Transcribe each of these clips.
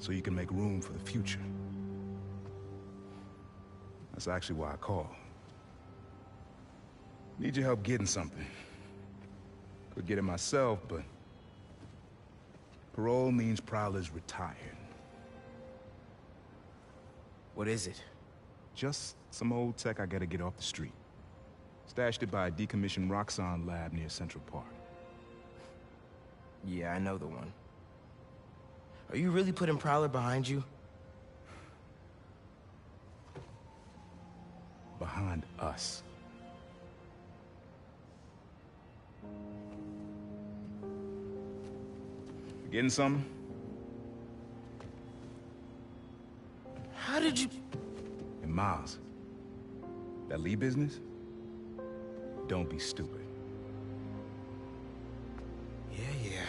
so you can make room for the future. That's actually why I called. Need your help getting something. Could get it myself, but parole means Prowler's retired. What is it? Just some old tech I gotta get off the street. Stashed it by a decommissioned Roxxon lab near Central Park. Yeah, I know the one. Are you really putting Prowler behind you? Behind us. Getting something? How did you... And Miles, that Lee business? Don't be stupid. Yeah.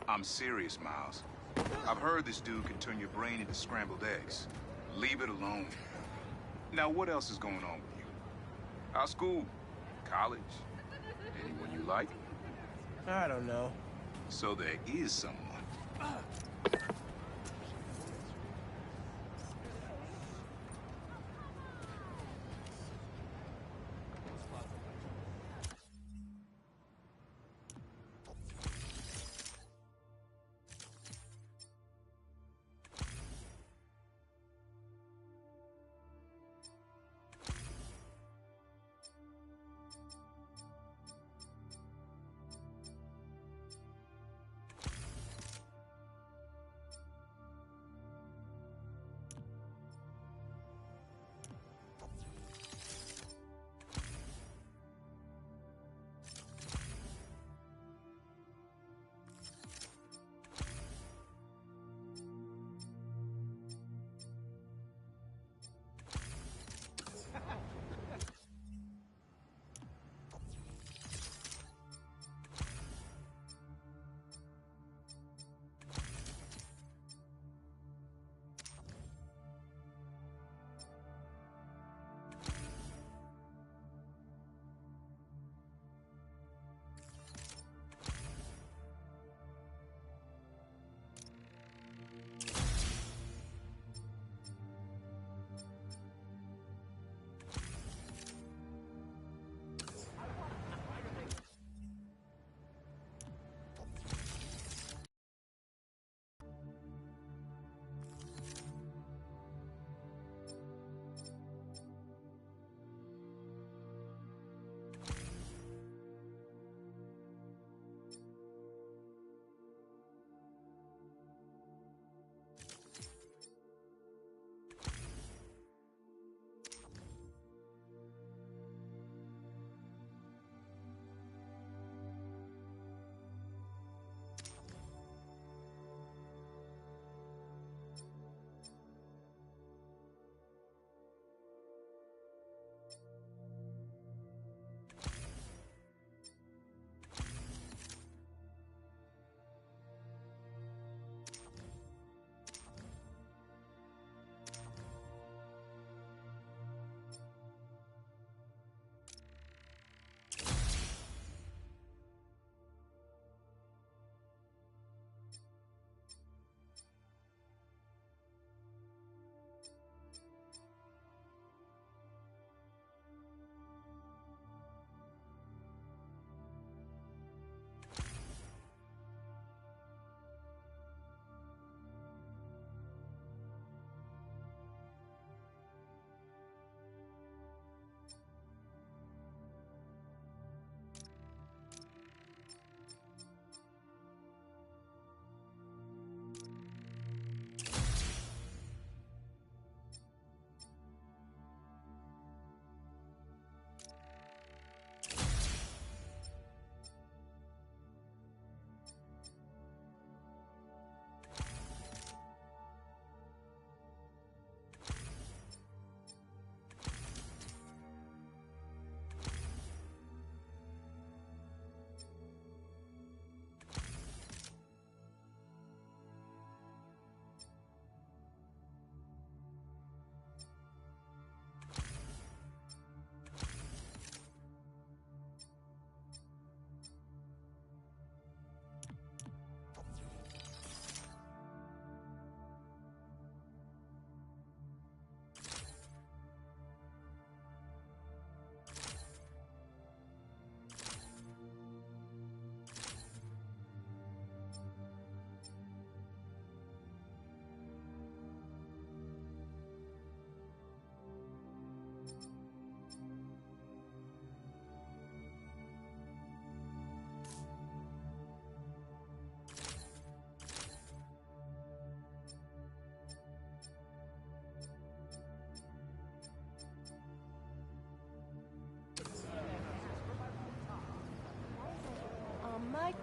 I'm serious, Miles. I've heard this dude can turn your brain into scrambled eggs. Leave it alone. Now, what else is going on with you? How's school? College? Anyone you like? I don't know. So there is someone.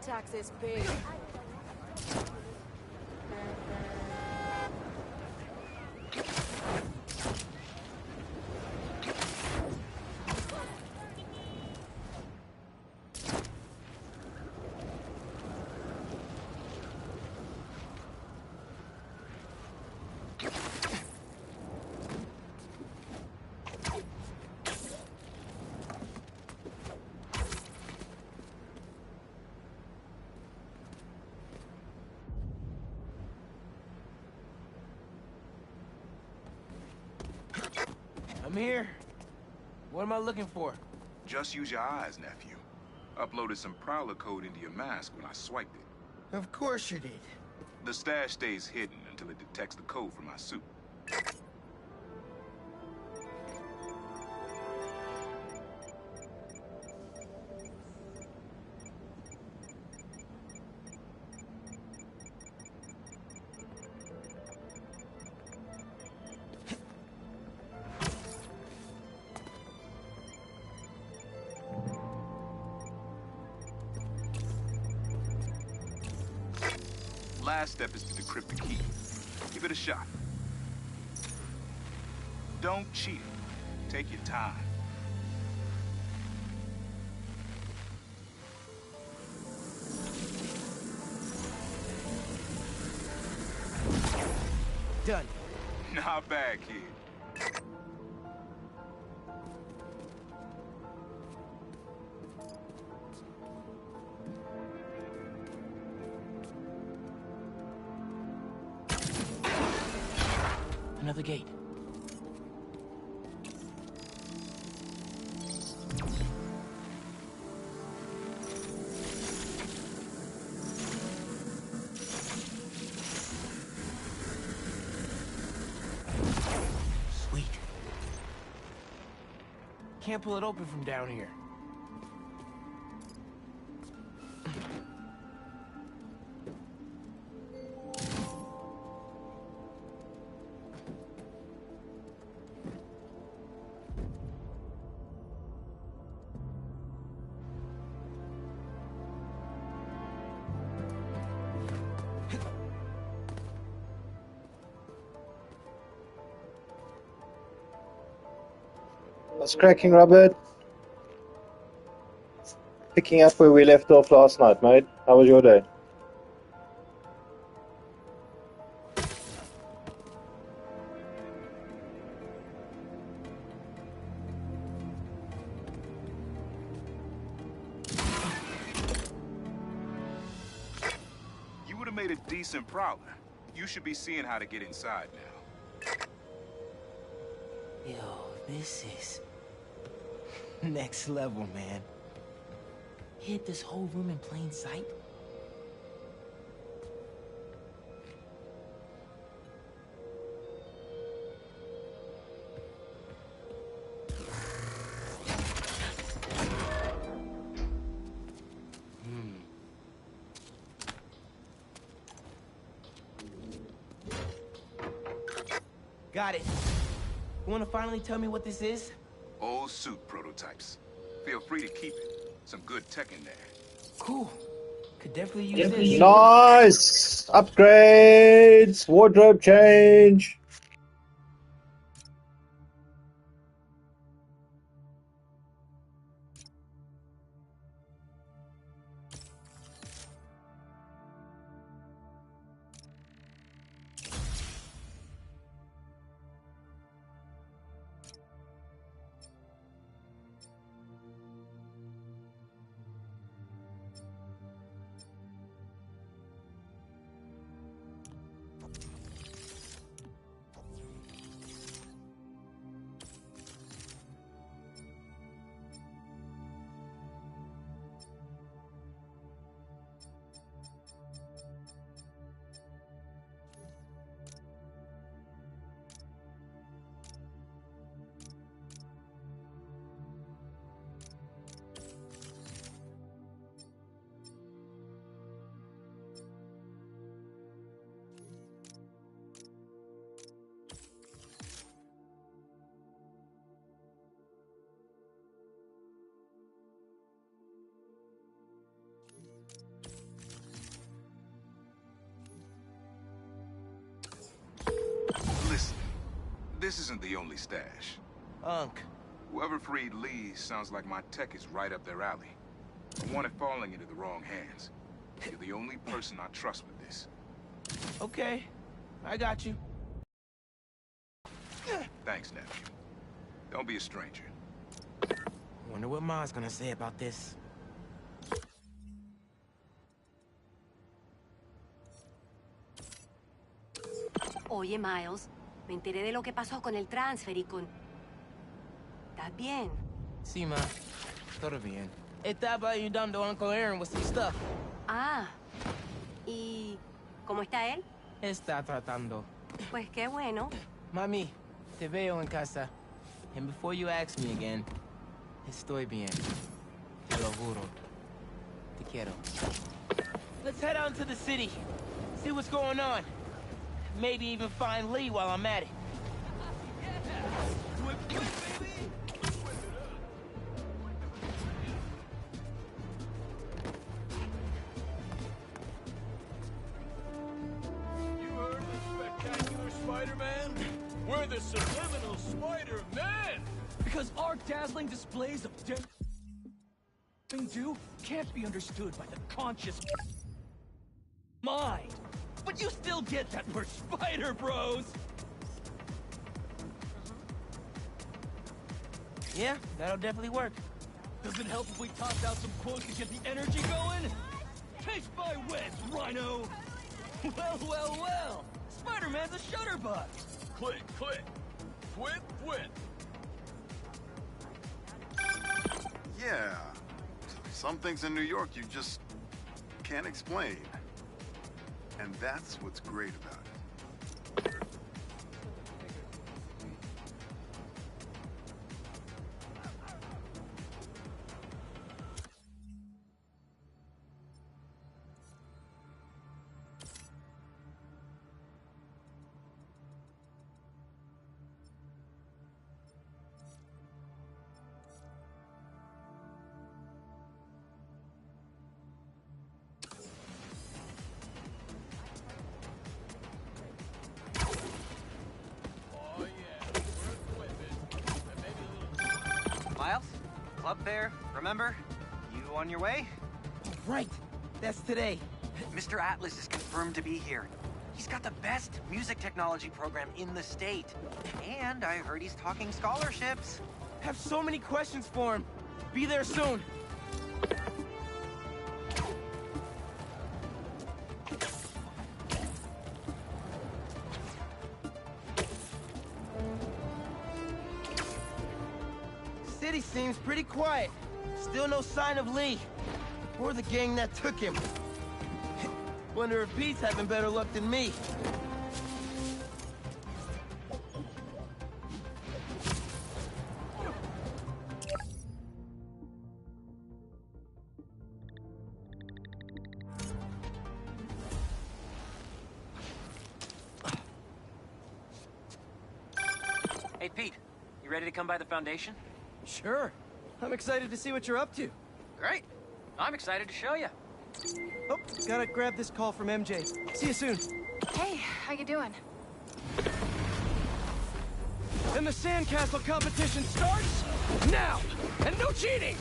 taxes paid. I'm here. What am I looking for? Just use your eyes, nephew. Uploaded some Prowler code into your mask when I swiped it. Of course you did. The stash stays hidden until it detects the code from my suit. Last step is to decrypt the key. Give it a shot. Don't cheat. Take your time. Done. Not bad, kid. Another gate. Sweet. Can't pull it open from down here. What's cracking, Robert? Picking up where we left off last night, mate. How was your day? You would have made a decent Prowler. You should be seeing how to get inside now. Yo, this is next level, man. Hid this whole room in plain sight? Got it. You wanna finally tell me what this is? Old suit prototypes. Feel free to keep it. Some good tech in there. Cool. Could definitely use this. Nice! Upgrades! Wardrobe change! this isn't the only stash. Unc. Whoever freed Lee sounds like my tech is right up their alley. I want it falling into the wrong hands. You're the only person I trust with this. Okay, I got you. Thanks, nephew. Don't be a stranger. Wonder what Ma's gonna say about this. Oye, Miles, me enteré de lo que pasó con el transfer y con... ¿Estás bien? Sí, ma. Todo bien. Estaba ayudando a Uncle Aaron with some stuff. Ah, ¿y cómo está él? Está tratando. Pues qué bueno. Mami, te veo en casa. And before you ask me again, estoy bien. Te lo juro. Te quiero. Let's head out into the city. See what's going on. Maybe even find Lee while I'm at it. You heard of the spectacular Spider-Man? We're the subliminal Spider-Man! Because our dazzling displays of do can't be understood by the conscious mind. But you still get that we're Spider Bros! Yeah, that'll definitely work. Does it help if we toss out some quotes to get the energy going? Taste my webs, Rhino! Well, well, well! Spider-Man's a shutterbug! Click, click. Quit, quit. Yeah. Some things in New York you just can't explain. And that's what's great about it. Oh yeah, we're equipment. And maybe a little... Miles? Club fair, remember? You on your way? Right. That's today. Mr. Atlas is confirmed to be here. He's got the best music technology program in the state. And I heard he's talking scholarships. Have so many questions for him. Be there soon. City seems pretty quiet. Still no sign of Lee. Or the gang that took him. Wonder if Pete's having better luck than me. Hey, Pete, you ready to come by the Foundation? Sure. I'm excited to see what you're up to. Great. I'm excited to show you. Oh, gotta grab this call from MJ. See you soon. Hey, how you doing? And the sandcastle competition starts now! And no cheating!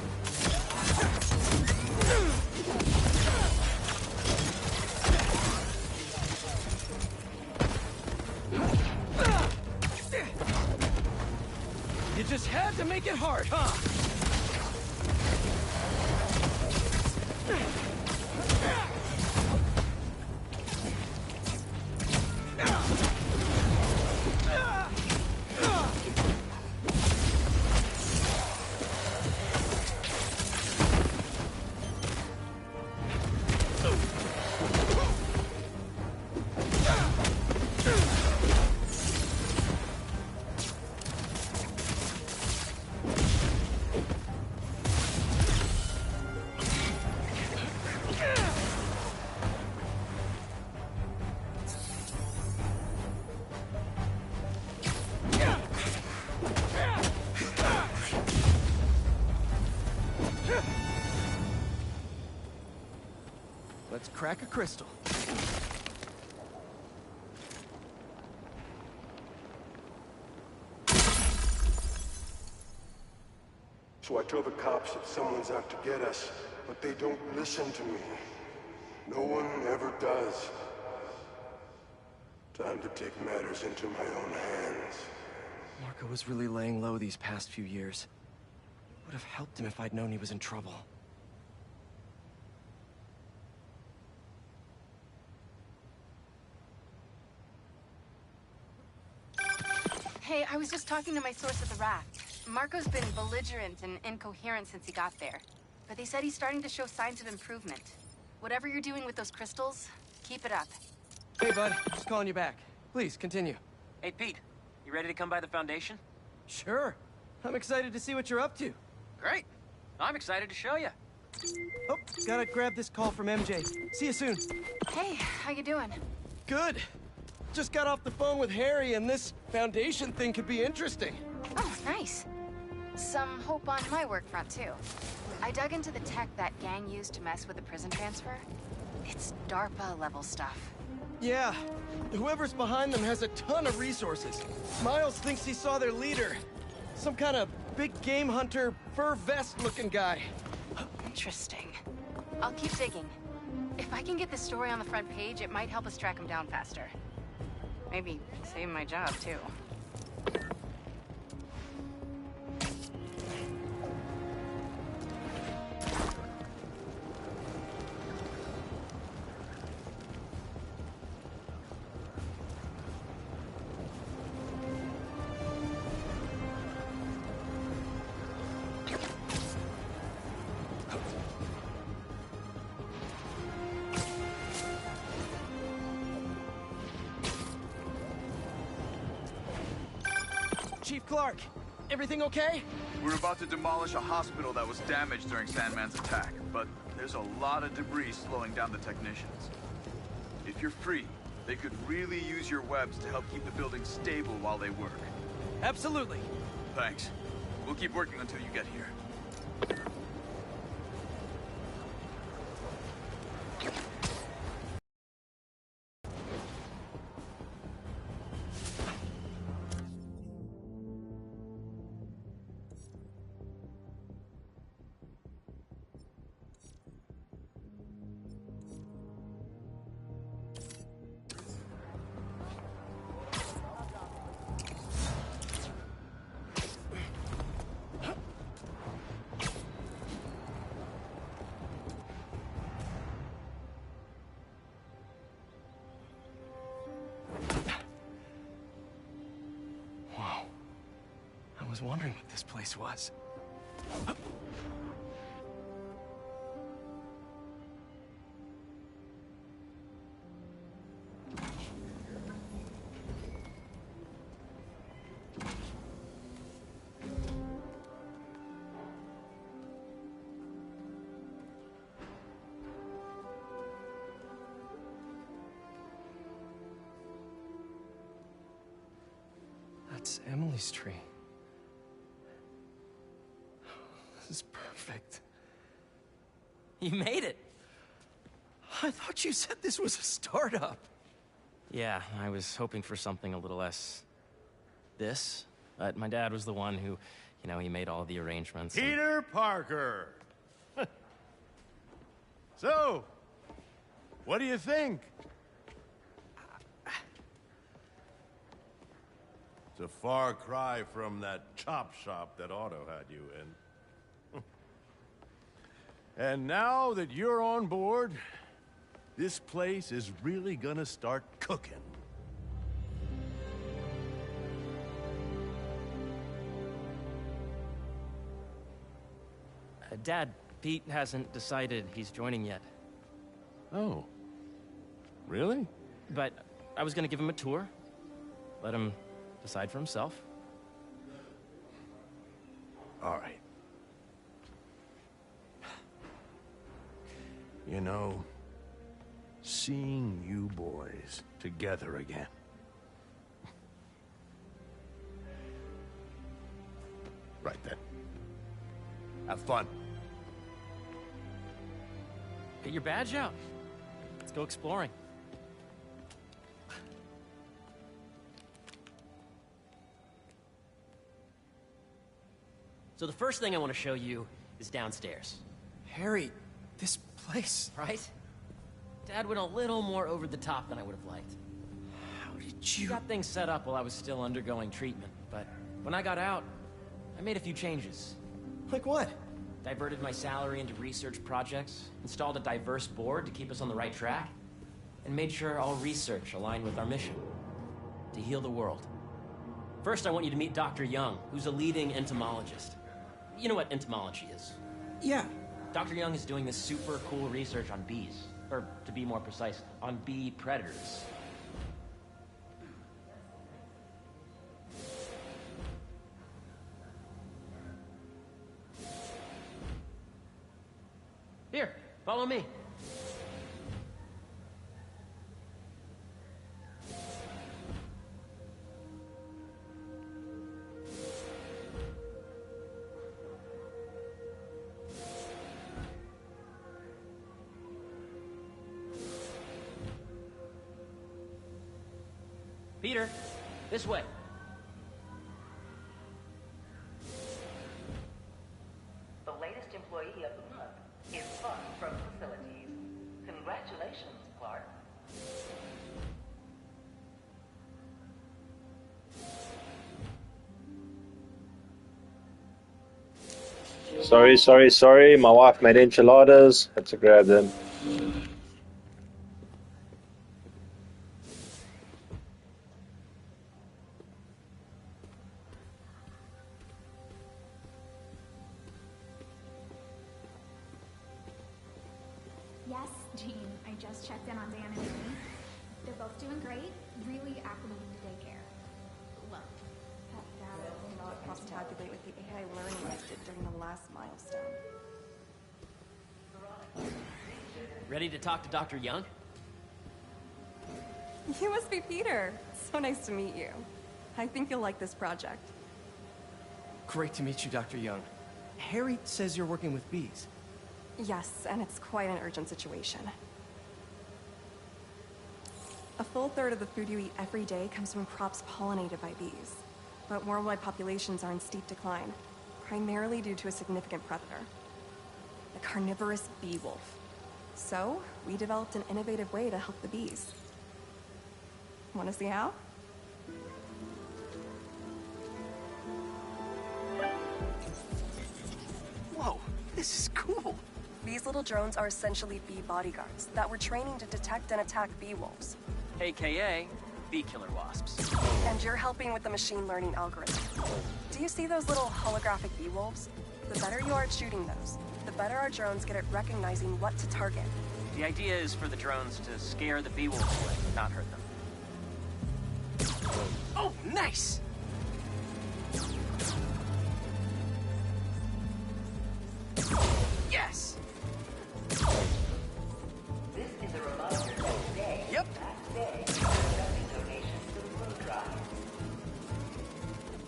You just had to make it hard, huh? Let's crack a crystal. So I tell the cops that someone's out to get us, but they don't listen to me. No one ever does. Time to take matters into my own hands. Marco was really laying low these past few years. Would have helped him if I'd known he was in trouble. Hey, I was just talking to my source at the raft. Marco's been belligerent and incoherent since he got there. But they said he's starting to show signs of improvement. Whatever you're doing with those crystals, keep it up. Hey, bud. Just calling you back. Please, continue. Hey, Pete. You ready to come by the Foundation? Sure. I'm excited to see what you're up to. Great. I'm excited to show you. Oh, gotta grab this call from MJ. See you soon. Hey, how you doing? Good. Just got off the phone with Harry, and this Foundation thing could be interesting. Oh, nice. Some hope on my work front, too. I dug into the tech that gang used to mess with the prison transfer. It's DARPA-level stuff. Yeah. Whoever's behind them has a ton of resources. Miles thinks he saw their leader. Some kind of big game hunter, fur vest-looking guy. Interesting. I'll keep digging. If I can get this story on the front page, it might help us track him down faster. Maybe save my job, too. Chief Clark, everything okay? We're about to demolish a hospital that was damaged during Sandman's attack, but there's a lot of debris slowing down the technicians. If you're free, they could really use your webs to help keep the building stable while they work. Absolutely. Thanks. We'll keep working until you get here. I was wondering what this place was. That's Emily's tree. This is perfect. You made it. I thought you said this was a startup. Yeah, I was hoping for something a little less... this. But my dad was the one who, he made all the arrangements. Peter Parker! So, what do you think? It's a far cry from that chop shop that Otto had you in. And now that you're on board, this place is really gonna start cooking. Dad, Pete hasn't decided he's joining yet. Oh. Really? But I was gonna give him a tour. Let him decide for himself. All right. You know, seeing you boys together again. Right then. Have fun. Get your badge out. Let's go exploring. So the first thing I want to show you is downstairs. Harry, this place... Right? Dad went a little more over the top than I would have liked. How did you... Got things set up while I was still undergoing treatment, but when I got out, I made a few changes. Like what? Diverted my salary into research projects, installed a diverse board to keep us on the right track, and made sure all research aligned with our mission, to heal the world. First, I want you to meet Dr. Young, who's a leading entomologist. You know what entomology is? Yeah. Dr. Young is doing this super cool research on bees, or to be more precise, on bee predators. Here, follow me. Peter, this way. The latest employee of the month is Clark from Facilities. Congratulations, Clark. Sorry. My wife made enchiladas. Had to grab them. Yes, Jean. I just checked in on Dan and Amy. They're both doing great, really acclimating to daycare. Well, That data will not cross-tabulate with the AI learning I did during the last milestone. Ready to talk to Dr. Young? You must be Peter. So nice to meet you. I think you'll like this project. Great to meet you, Dr. Young. Harry says you're working with bees. Yes, and it's quite an urgent situation. A full third of the food you eat every day comes from crops pollinated by bees. But worldwide populations are in steep decline, primarily due to a significant predator, the carnivorous bee wolf. So, we developed an innovative way to help the bees. Want to see how? Whoa, this is cool. These little drones are essentially bee bodyguards that we're training to detect and attack bee wolves. AKA bee killer wasps. And you're helping with the machine learning algorithm. Do you see those little holographic bee wolves? The better you are at shooting those, the better our drones get at recognizing what to target. The idea is for the drones to scare the bee wolves away, not hurt them. Oh, nice! Yes! This is a reminder that today, Yep. that day, is accepting donations to the food drive.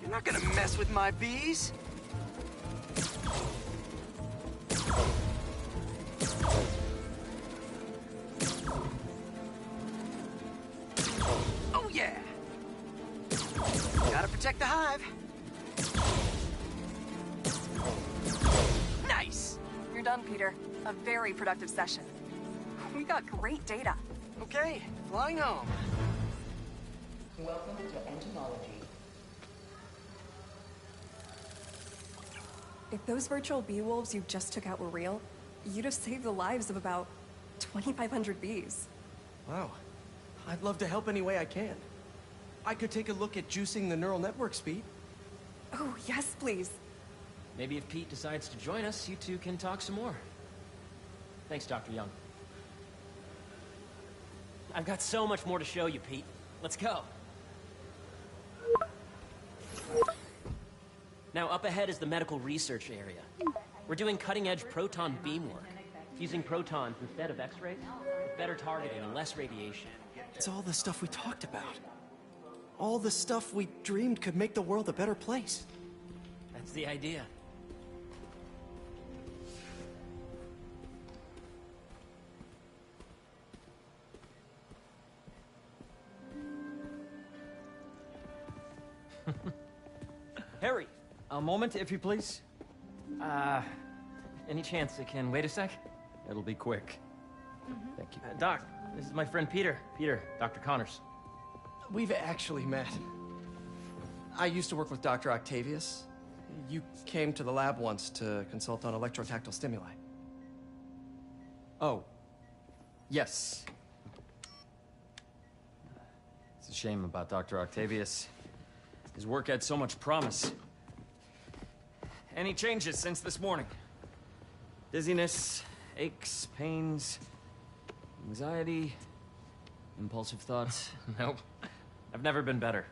You're not gonna mess with my bees. Oh yeah! Gotta protect the hive. Nice! You're done, Peter. A very productive session. We got great data. Okay, flying home. Welcome to entomology. If those virtual bee wolves you just took out were real, you'd have saved the lives of about 2,500 bees. Wow. I'd love to help any way I can. I could take a look at juicing the neural network speed. Oh, yes, please. Maybe if Pete decides to join us, you two can talk some more. Thanks, Dr. Young. I've got so much more to show you, Pete. Let's go. Now, up ahead is the medical research area. We're doing cutting-edge proton beam work, using protons instead of X-rays, with better targeting and less radiation. It's all the stuff we talked about. All the stuff we dreamed could make the world a better place. That's the idea. Harry, a moment, if you please. Any chance it can wait a sec? It'll be quick. Thank you. Doc, this is my friend Peter. Peter, Dr. Connors. We've actually met. I used to work with Dr. Octavius. You came to the lab once to consult on electrotactile stimuli. Oh. Yes. It's a shame about Dr. Octavius. His work had so much promise. Any changes since this morning? Dizziness, aches, pains, anxiety, impulsive thoughts? Nope. I've never been better.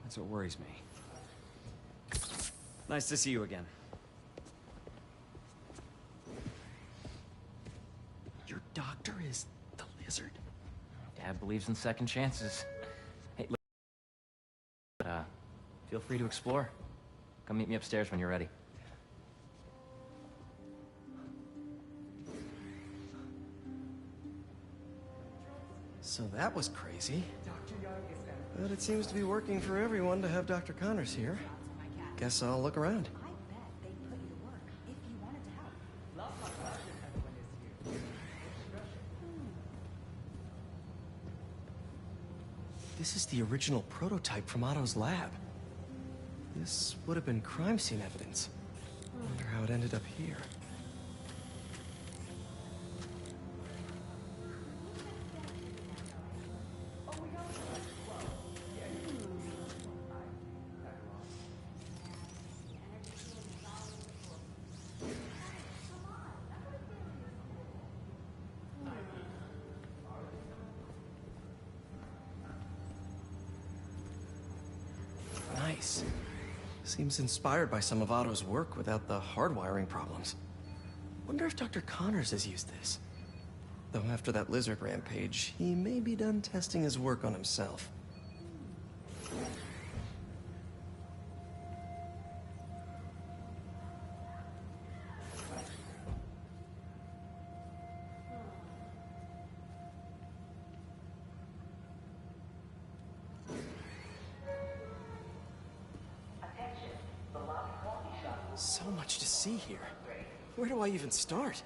That's what worries me. Nice to see you again. Your doctor is the lizard? Dad believes in second chances. Hey, look. Feel free to explore. Come meet me upstairs when you're ready. So that was crazy. But it seems to be working for everyone to have Dr. Connors here. Guess I'll look around. This is the original prototype from Otto's lab. This would have been crime scene evidence. Wonder how it ended up here. Nice. Seems inspired by some of Otto's work without the hardwiring problems. Wonder if Dr. Connors has used this. Though after that lizard rampage, he may be done testing his work on himself. So much to see here. Where do I even start?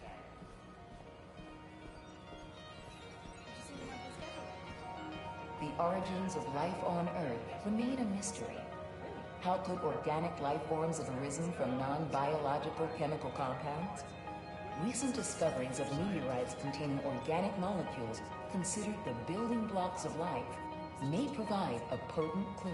The origins of life on Earth remain a mystery. How could organic life forms have arisen from non-biological chemical compounds? Recent discoveries of meteorites containing organic molecules considered the building blocks of life may provide a potent clue.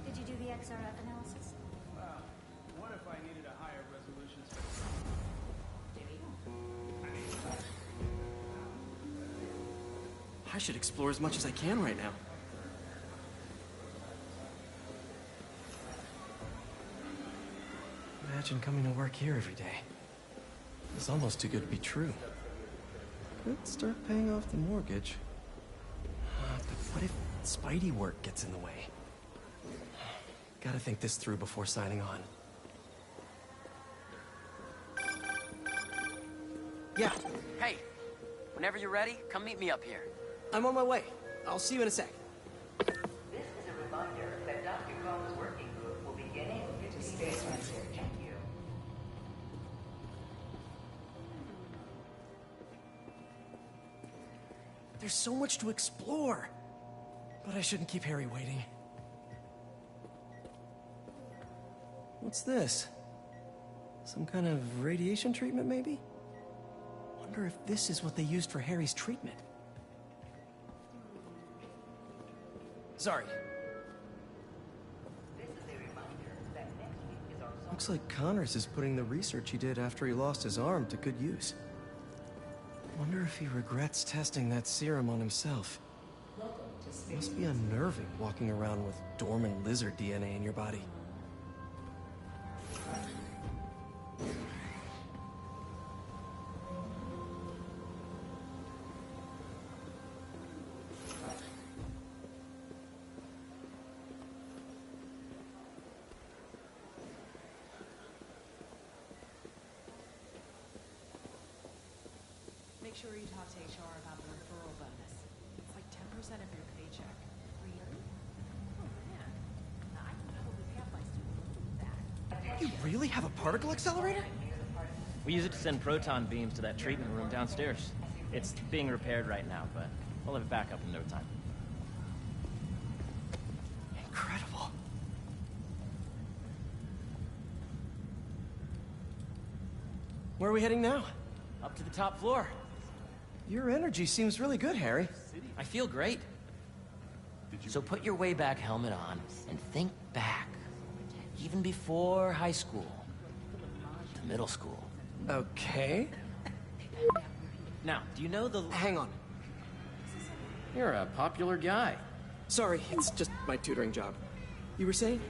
Did you do the XRF analysis? What if I needed a higher resolution? I should explore as much as I can right now. Imagine coming to work here every day. It's almost too good to be true. Could start paying off the mortgage. But what if Spidey work gets in the way? Gotta think this through before signing on. Yeah. Hey, whenever you're ready, come meet me up here. I'm on my way. I'll see you in a sec. This is a reminder that Dr. Combs' working group will begin in 15 days. Thank you. There's so much to explore. But I shouldn't keep Harry waiting. What's this? Some kind of radiation treatment, maybe? Wonder if this is what they used for Harry's treatment. Sorry. Looks like Connors is putting the research he did after he lost his arm to good use. Wonder if he regrets testing that serum on himself. Must be unnerving walking around with dormant lizard DNA in your body. sure you talk to HR about the referral bonus. It's like 10% of your paycheck. Really? Oh, man. I can totally have my students do that. You really have a particle accelerator? We use it to send proton beams to that treatment room downstairs. It's being repaired right now, but we'll have it back up in no time. Incredible. Where are we heading now? Up to the top floor. Your energy seems really good, Harry. I feel great. So put your way back helmet on and think back. Even before high school. To middle school. Okay. Now, do you know the... Hang on. You're a popular guy. Sorry, it's just my tutoring job. You were saying?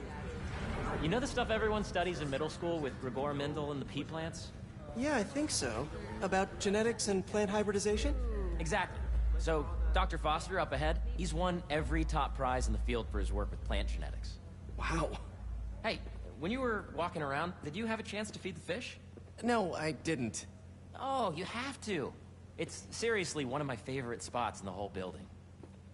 You know the stuff everyone studies in middle school with Gregor Mendel and the pea plants? Yeah, I think so. About genetics and plant hybridization? Exactly. So, Dr. Foster up ahead, he's won every top prize in the field for his work with plant genetics. Wow. Hey, when you were walking around, did you have a chance to feed the fish? No, I didn't. Oh, you have to. It's seriously one of my favorite spots in the whole building.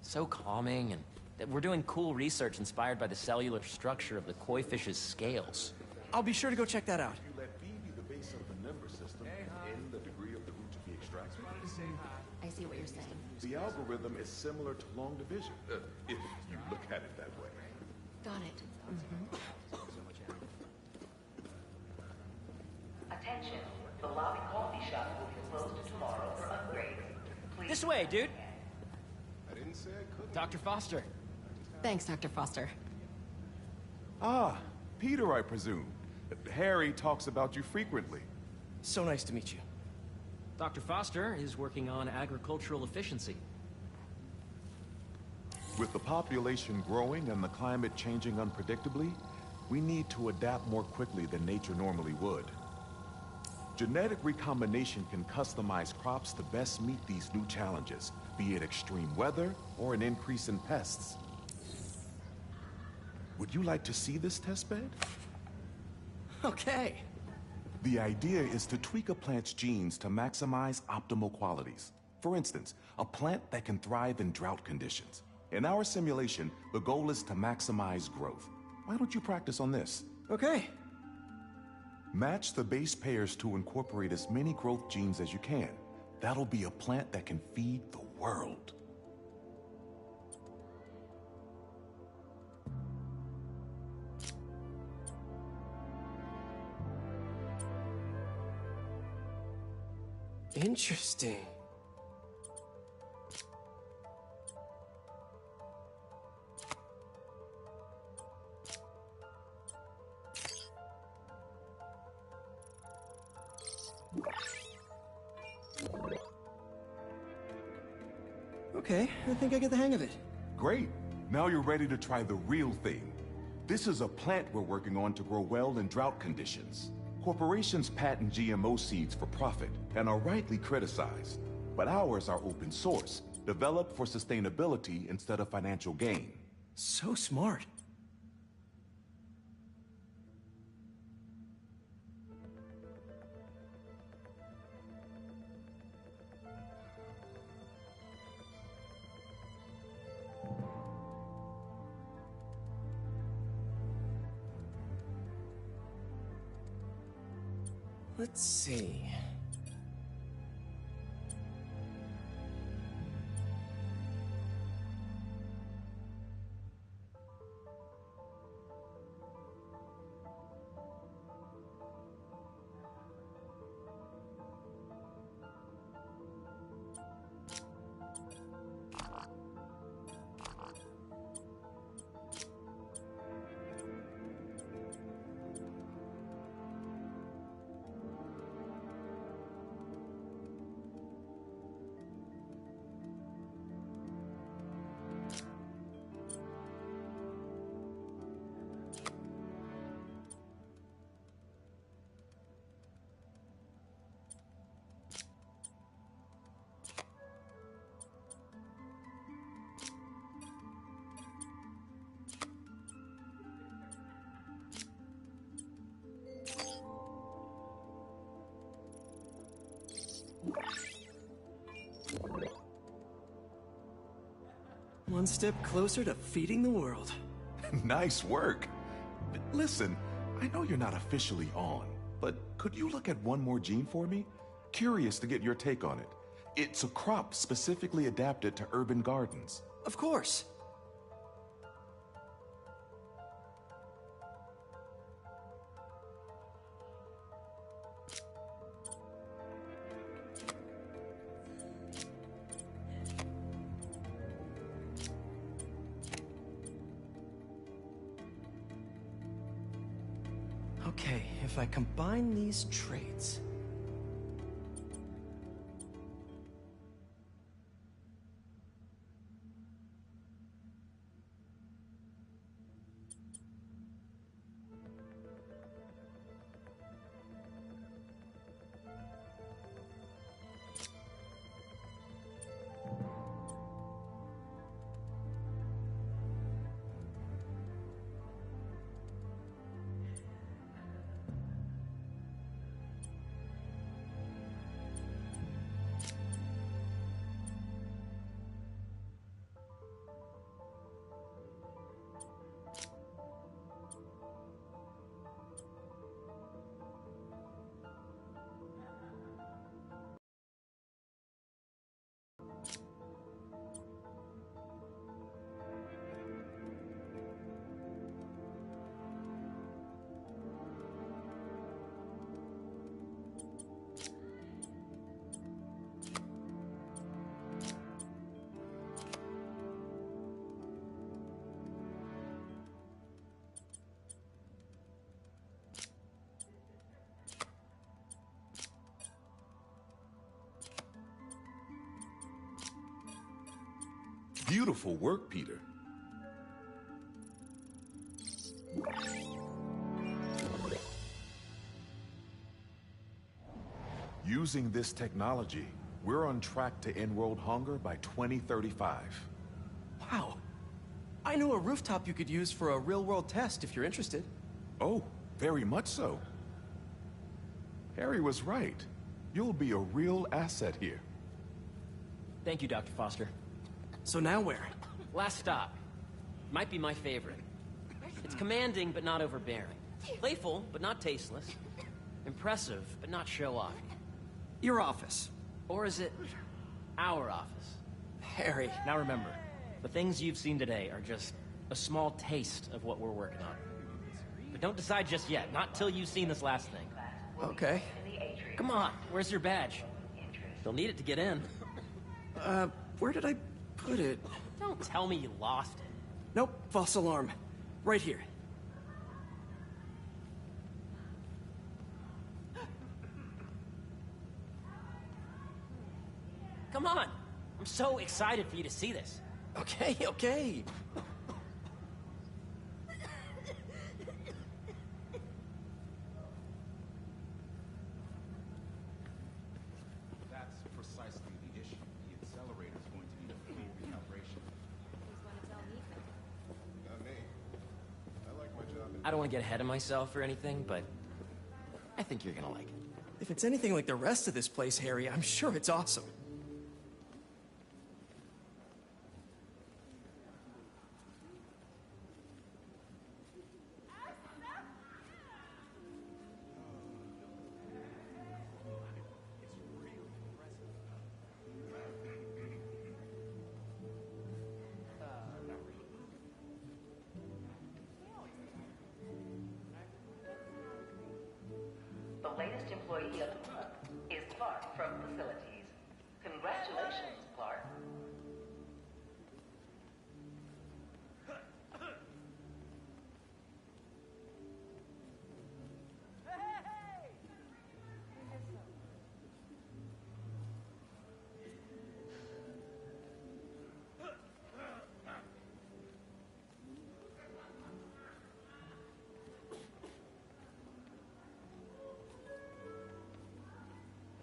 So calming, and we're doing cool research inspired by the cellular structure of the koi fish's scales. I'll be sure to go check that out. You let B be the base of the number system and the degree of the root to be extracted. I see what you're saying. The algorithm is similar to long division, if you look at it that way. Got it. Attention, the lobby coffee shop will be closed tomorrow for upgrades. Please. This way, dude. I didn't say I couldn't. Dr. Foster. Thanks, Dr. Foster. Ah, Peter, I presume. Harry talks about you frequently. So nice to meet you. Dr. Foster is working on agricultural efficiency. With the population growing and the climate changing unpredictably, we need to adapt more quickly than nature normally would. Genetic recombination can customize crops to best meet these new challenges, be it extreme weather or an increase in pests. Would you like to see this testbed? Okay. The idea is to tweak a plant's genes to maximize optimal qualities. For instance, a plant that can thrive in drought conditions. In our simulation, the goal is to maximize growth. Why don't you practice on this? Okay. Match the base pairs to incorporate as many growth genes as you can. That'll be a plant that can feed the world. Interesting. Okay, I think I get the hang of it. Great. Now you're ready to try the real thing. This is a plant we're working on to grow well in drought conditions. Corporations patent GMO seeds for profit and are rightly criticized. But ours are open source, developed for sustainability instead of financial gain. So smart. Let's see. One step closer to feeding the world. Nice work. Listen, I know you're not officially on, but could you look at one more gene for me? Curious to get your take on it. It's a crop specifically adapted to urban gardens. Of course. Okay, if I combine these traits... Beautiful work, Peter. Using this technology, we're on track to end world hunger by 2035. Wow. I know a rooftop you could use for a real-world test if you're interested. Oh, very much so. Harry was right. You'll be a real asset here. Thank you, Dr. Foster. So now where? Last stop. Might be my favorite. It's commanding, but not overbearing. Playful, but not tasteless. Impressive, but not show-off. Your office. Or is it our office? Harry. Now remember, the things you've seen today are just a small taste of what we're working on. But don't decide just yet, not till you've seen this last thing. Okay. Come on, where's your badge? You'll need it to get in. Where did I put it? Don't tell me you lost it. Nope, false alarm. Right here. Come on! I'm so excited for you to see this. Okay, okay. That's precisely the issue. The accelerator's going to need a full recalibration. Not me. I like my job. I don't want to get ahead of myself or anything, but I think you're gonna like it. If it's anything like the rest of this place, Harry, I'm sure it's awesome. The latest employee of the month is Clark from Facilities. Congratulations, Clark.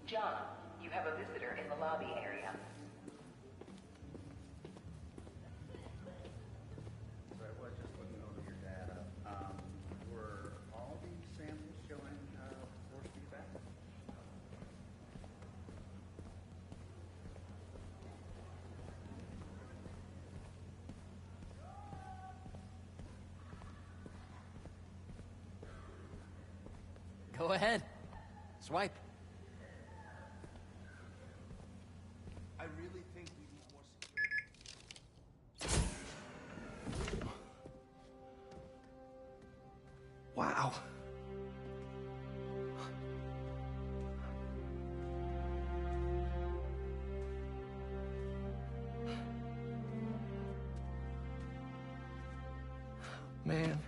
John, you have a visitor in the lobby area. So I was just looking over your data. Were all these samples showing force feedback? Go ahead. Swipe. I really think we need more security. Wow. Man.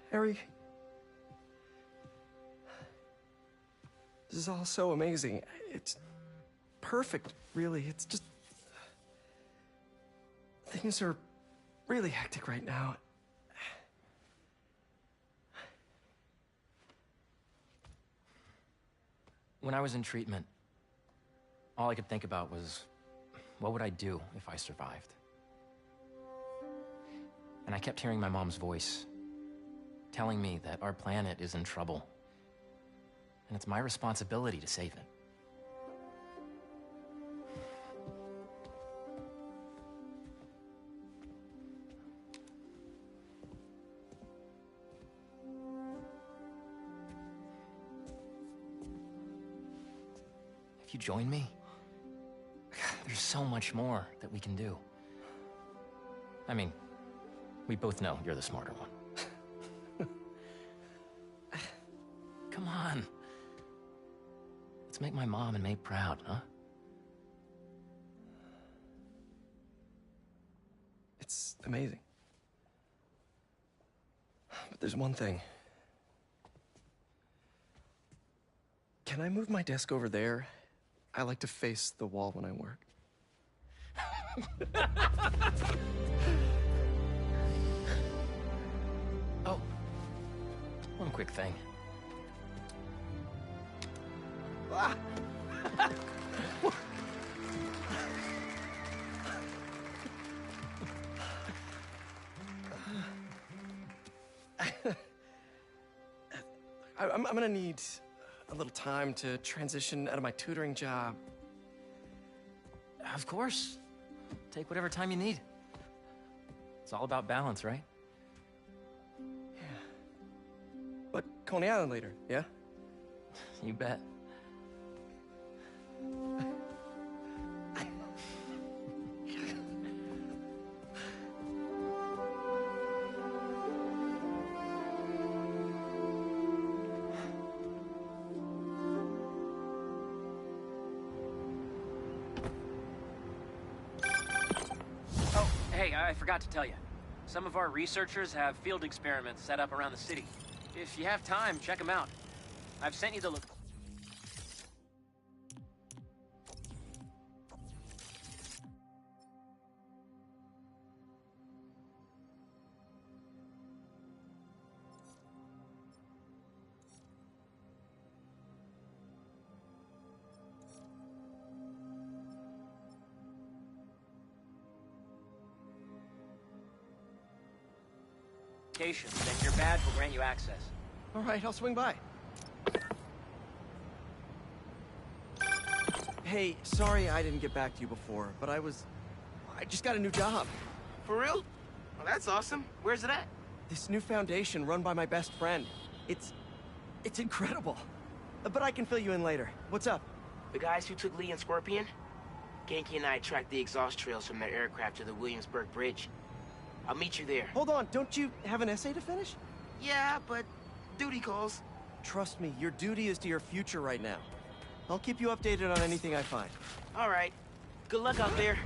Harry. This is all so amazing. It's perfect, really. It's just... Things are really hectic right now. When I was in treatment, all I could think about was, what would I do if I survived? And I kept hearing my mom's voice, telling me that our planet is in trouble, and it's my responsibility to save it. If you join me, there's so much more that we can do. I mean, we both know you're the smarter one. Come on. Let's make my mom and May proud, huh? It's amazing. But there's one thing. Can I move my desk over there? I like to face the wall when I work. Oh, one quick thing. Ah! I'm gonna need a little time to transition out of my tutoring job. Of course. Take whatever time you need. It's all about balance, right? Yeah. But Coney Island later, yeah? You bet. I forgot to tell you. Some of our researchers have field experiments set up around the city. If you have time, check them out. I've sent you the location, then your badge will grant you access. All right, I'll swing by. Hey, sorry I didn't get back to you before, but I just got a new job. For real? Well, that's awesome. Where's it at? This new foundation run by my best friend. It's incredible. But I can fill you in later. What's up? The guys who took Lee and Scorpion? Genki and I tracked the exhaust trails from their aircraft to the Williamsburg Bridge. I'll meet you there. Hold on, don't you have an essay to finish? Yeah, but duty calls. Trust me, your duty is to your future right now. I'll keep you updated on anything I find. All right. Good luck out there.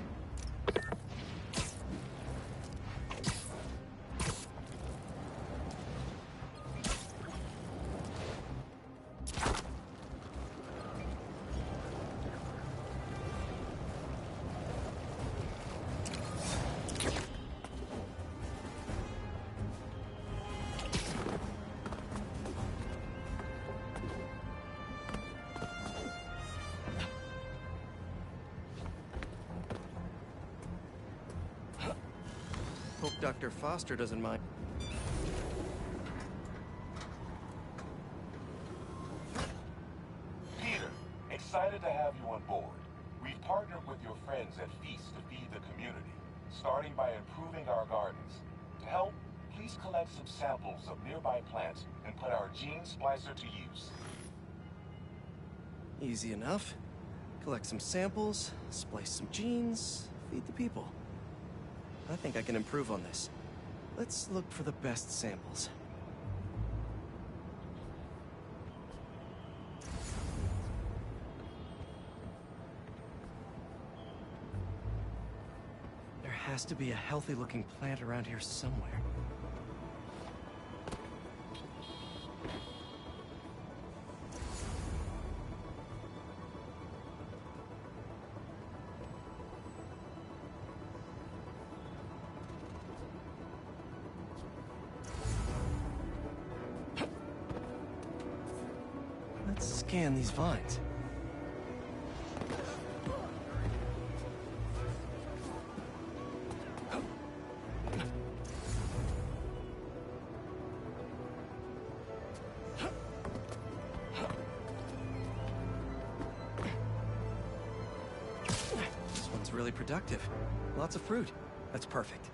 Hope Dr. Foster doesn't mind. Peter, excited to have you on board. We've partnered with your friends at Feast to feed the community, starting by improving our gardens. To help, please collect some samples of nearby plants and put our gene splicer to use. Easy enough. Collect some samples, splice some genes, feed the people. I think I can improve on this. Let's look for the best samples. There has to be a healthy-looking plant around here somewhere. Let's scan these vines. This one's really productive. Lots of fruit. That's perfect.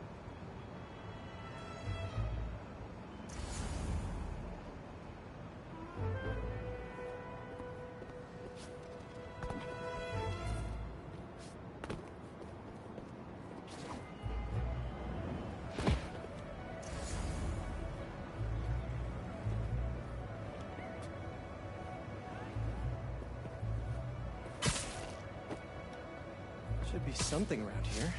Should be something around here.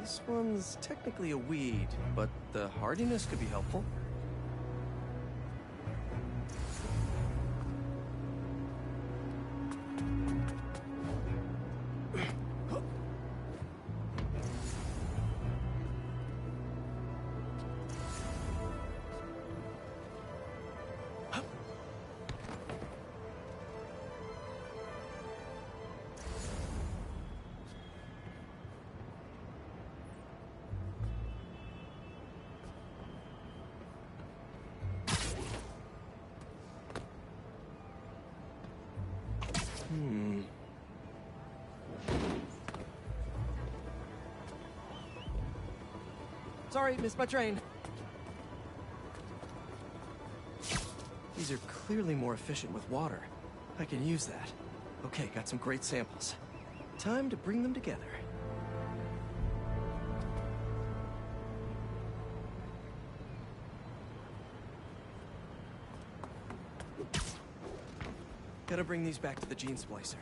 This one's technically a weed, but the hardiness could be helpful. Sorry, missed my train. These are clearly more efficient with water. I can use that. Okay, got some great samples. Time to bring them together. Gotta bring these back to the gene splicer.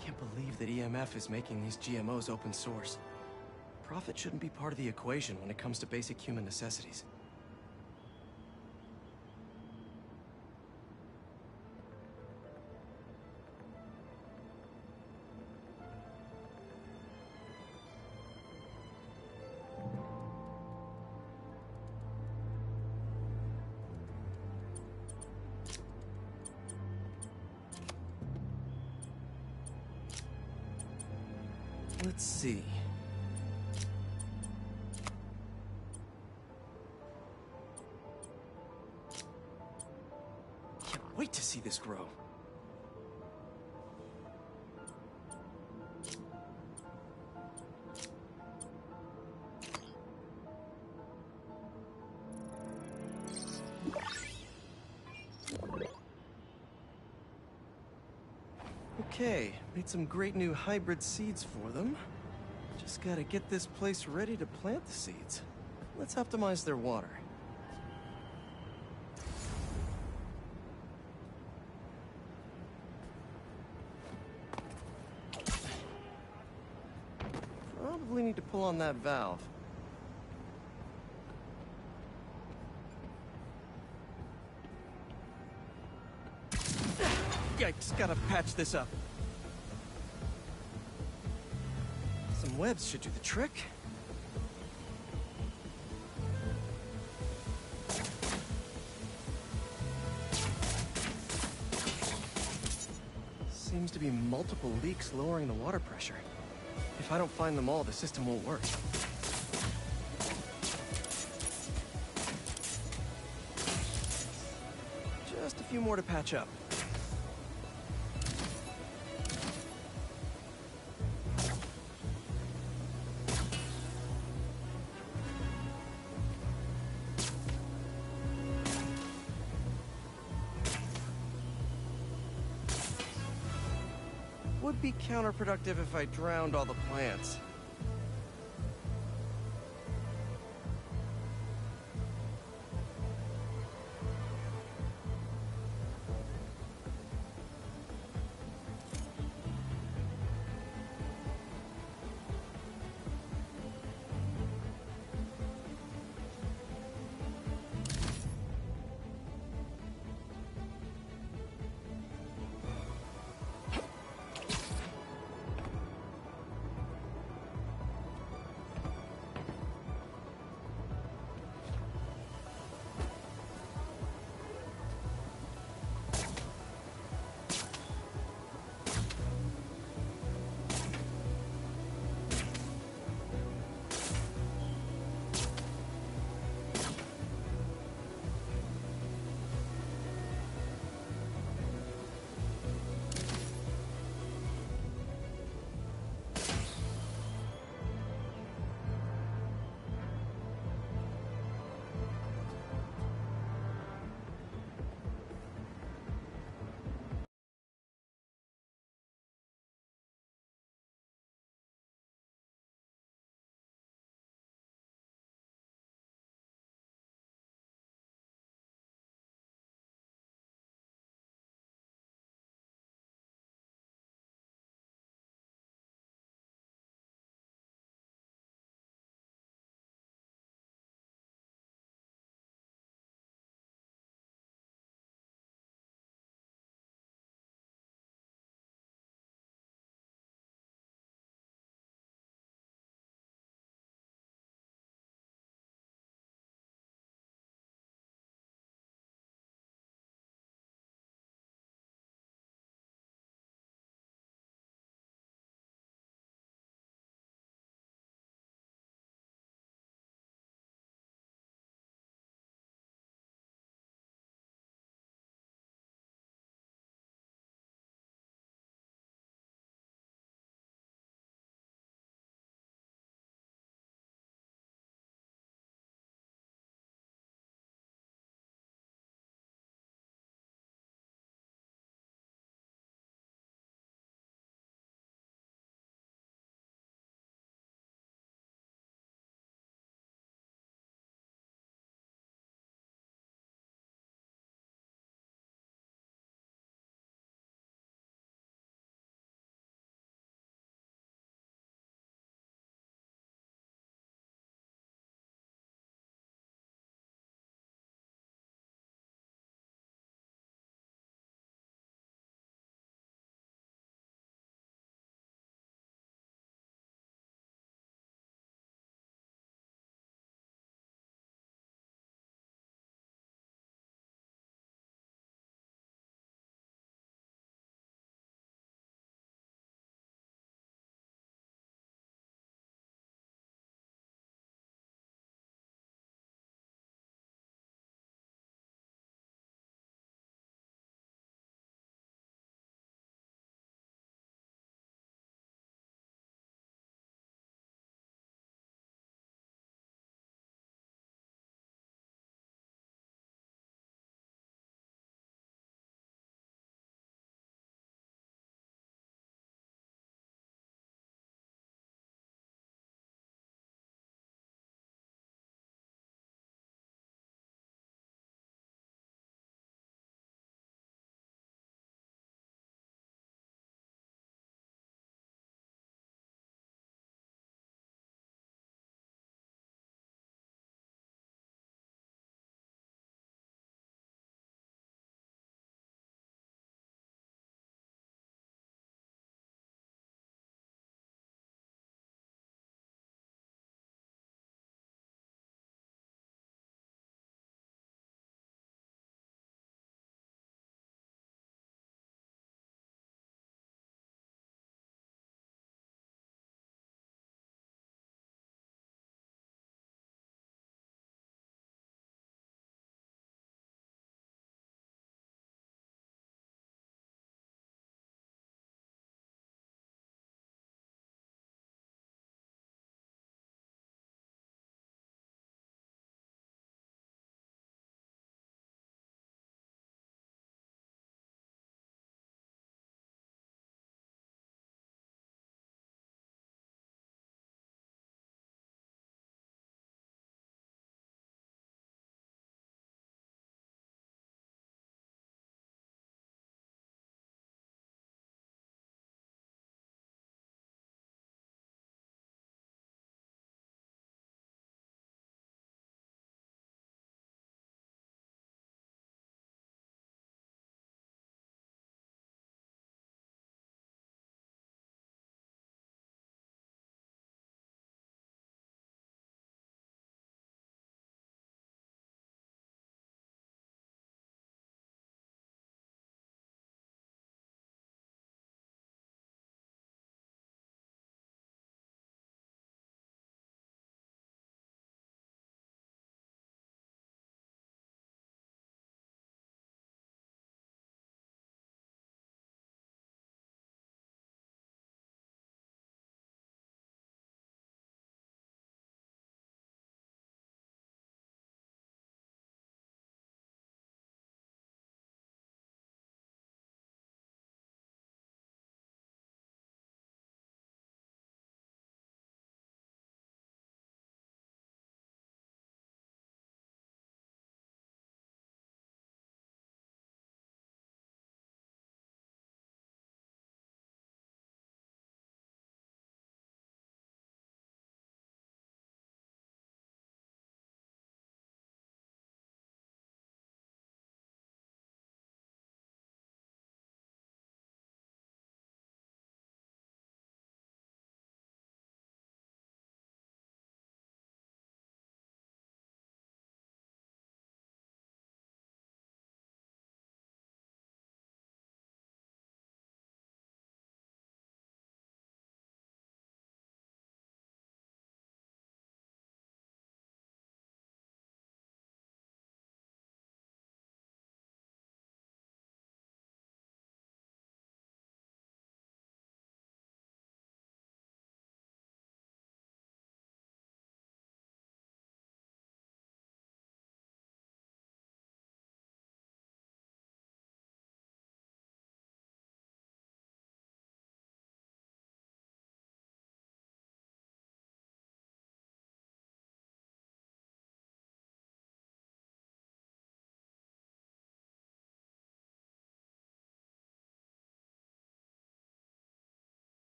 Can't believe that EMF is making these GMOs open source. Profit shouldn't be part of the equation when it comes to basic human necessities. Let's see. Can't wait to see this grow. Okay, made some great new hybrid seeds for them. Just gotta get this place ready to plant the seeds. Let's optimize their water. Probably need to pull on that valve. Yikes, gotta patch this up. Some webs should do the trick. Seems to be multiple leaks lowering the water pressure. If I don't find them all, the system won't work. Just a few more to patch up. be counterproductive if I drowned all the plants.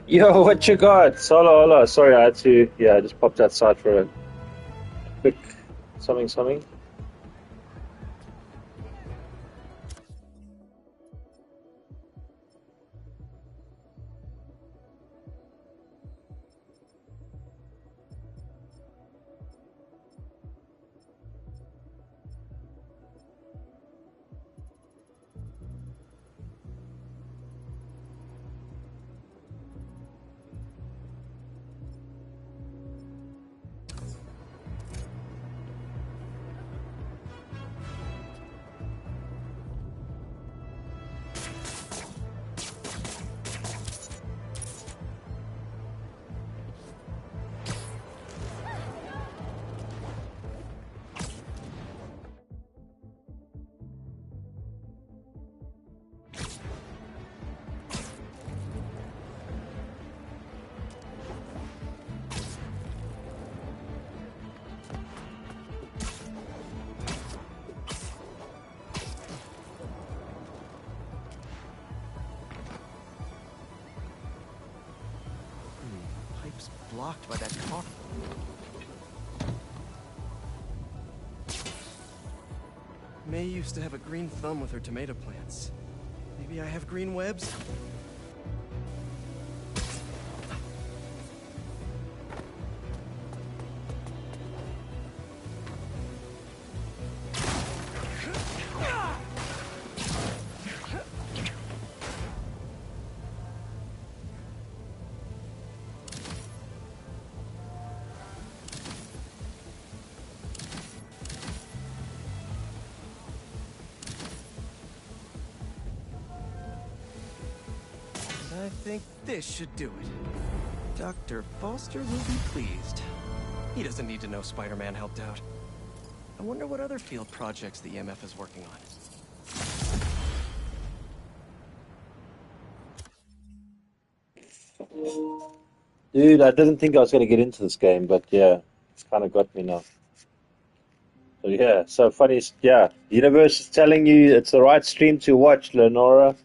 Yo, what you got? Solo, hola. Sorry, I had to. Yeah, I just popped outside for a quick something. Pipe's blocked by that car. May used to have a green thumb with her tomato plants. Maybe I have green webs? I think this should do it. Dr. Foster will be pleased. He doesn't need to know Spider-Man helped out. I wonder what other field projects the EMF is working on. Dude, I didn't think I was going to get into this game, but yeah, it's kind of got me now. So yeah, so funny. Yeah, the universe is telling you it's the right stream to watch, Lenora.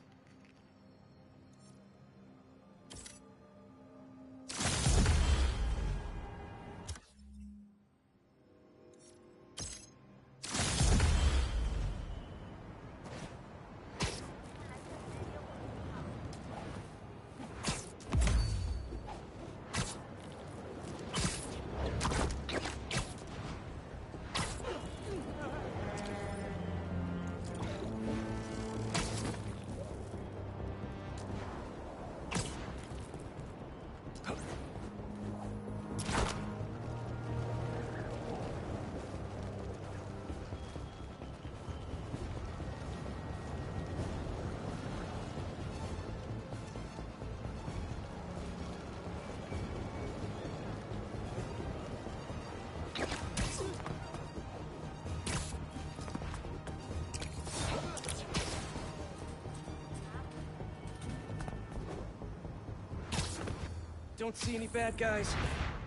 Don't see any bad guys.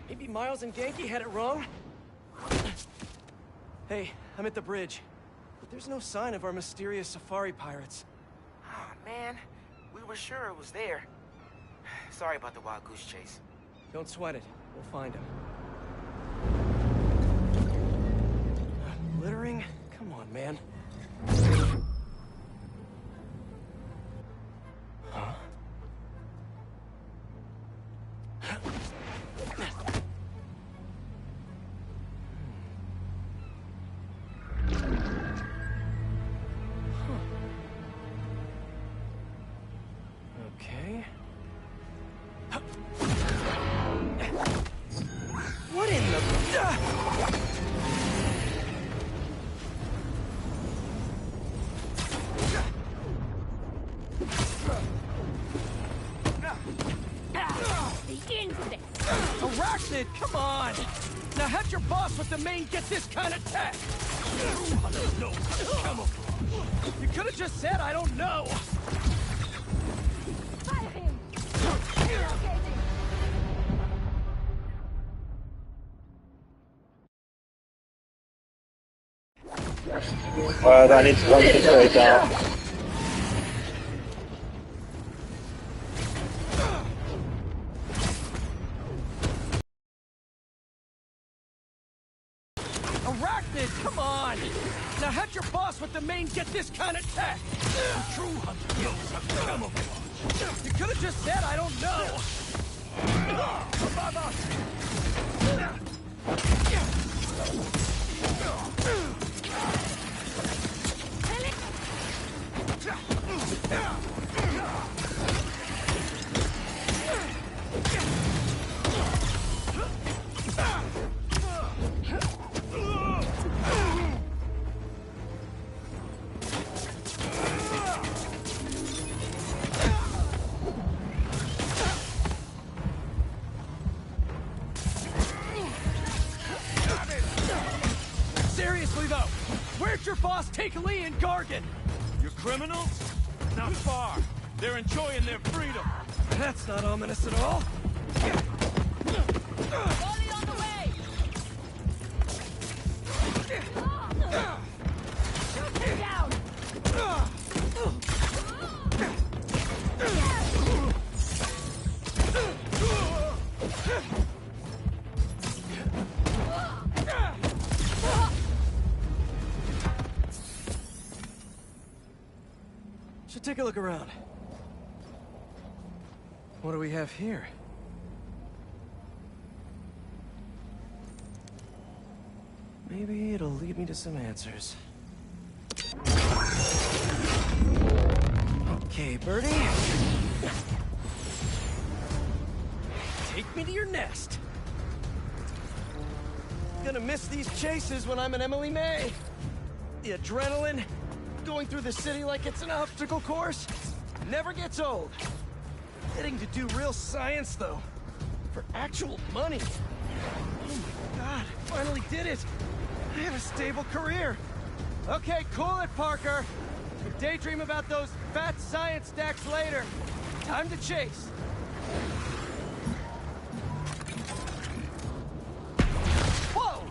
Maybe Miles and Genki had it wrong? Hey, I'm at the bridge. But there's no sign of our mysterious safari pirates. Oh, man. We were sure it was there. Sorry about the wild goose chase. Don't sweat it. We'll find him. Littering? Come on, man. Huh? Okay. What in the... The insect! Arachnid, come on! Now have your boss with the main get this kind of tech! No, camouflage. You could have just said I don't know! Fire him! I need to concentrate now. arachnid! Come on! Now have your boss with the main get this kind of tech! A true hunter knows how to camouflage. You could have just said I don't know! Seriously though, where'd your boss take Lee and Gargan? Your criminals? Not far. They're enjoying their freedom. That's not ominous at all. Volley on the way! Shoot him down! Should take a look around. What do we have here? Maybe it'll lead me to some answers. Okay, Birdie. Take me to your nest. Gonna miss these chases when I'm an Emily May. The adrenaline, going through the city like it's an obstacle course, never gets old. Getting to do real science, though, for actual money. Oh my God, finally did it. I have a stable career. Okay, cool it, Parker. We'll daydream about those fat science stacks later. Time to chase. Whoa!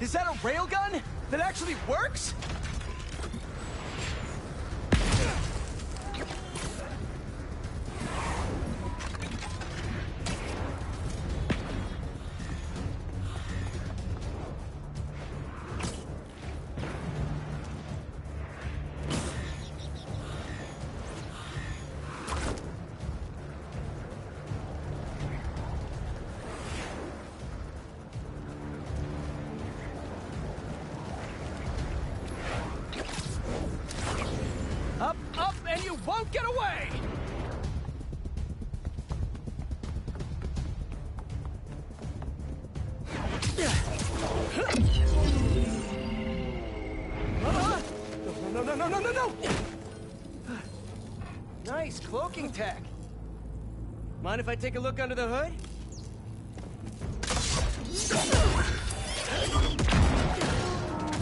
Is that a railgun that actually works? Up, up, and you won't get away! No, no, no, no, no, no! Nice cloaking tech. Mind if I take a look under the hood?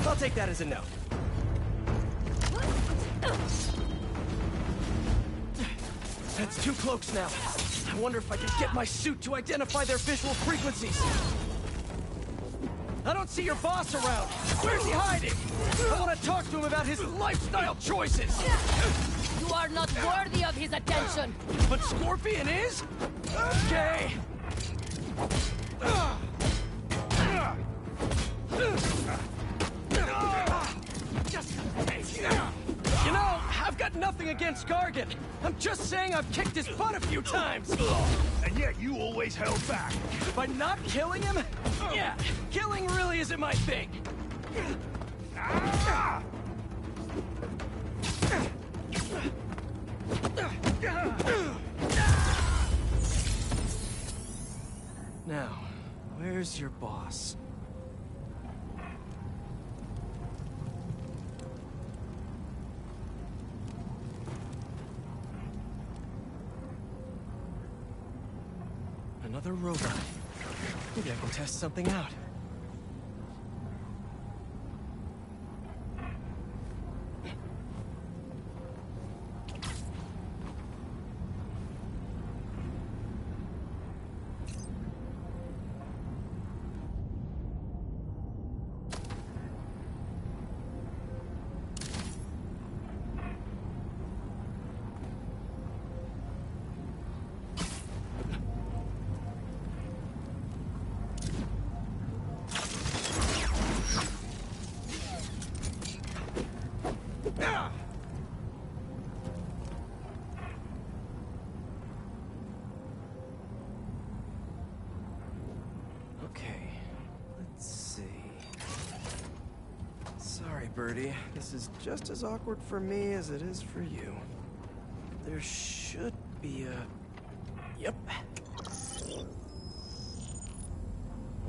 I'll take that as a no. That's 2 cloaks now. I wonder if I can get my suit to identify their visual frequencies. I don't see your boss around. Where's he hiding? I want to talk to him about his lifestyle choices. You are not worthy of his attention. But Scorpion is? Okay. You know, I've got nothing against Gargan. I'm just saying I've kicked his butt a few times. And yet you always held back. By not killing him? Yeah, killing really isn't my thing. Now, where's your boss? Another robot. Maybe I can test something out. Birdie. This is just as awkward for me as it is for you. There should be a... Yep.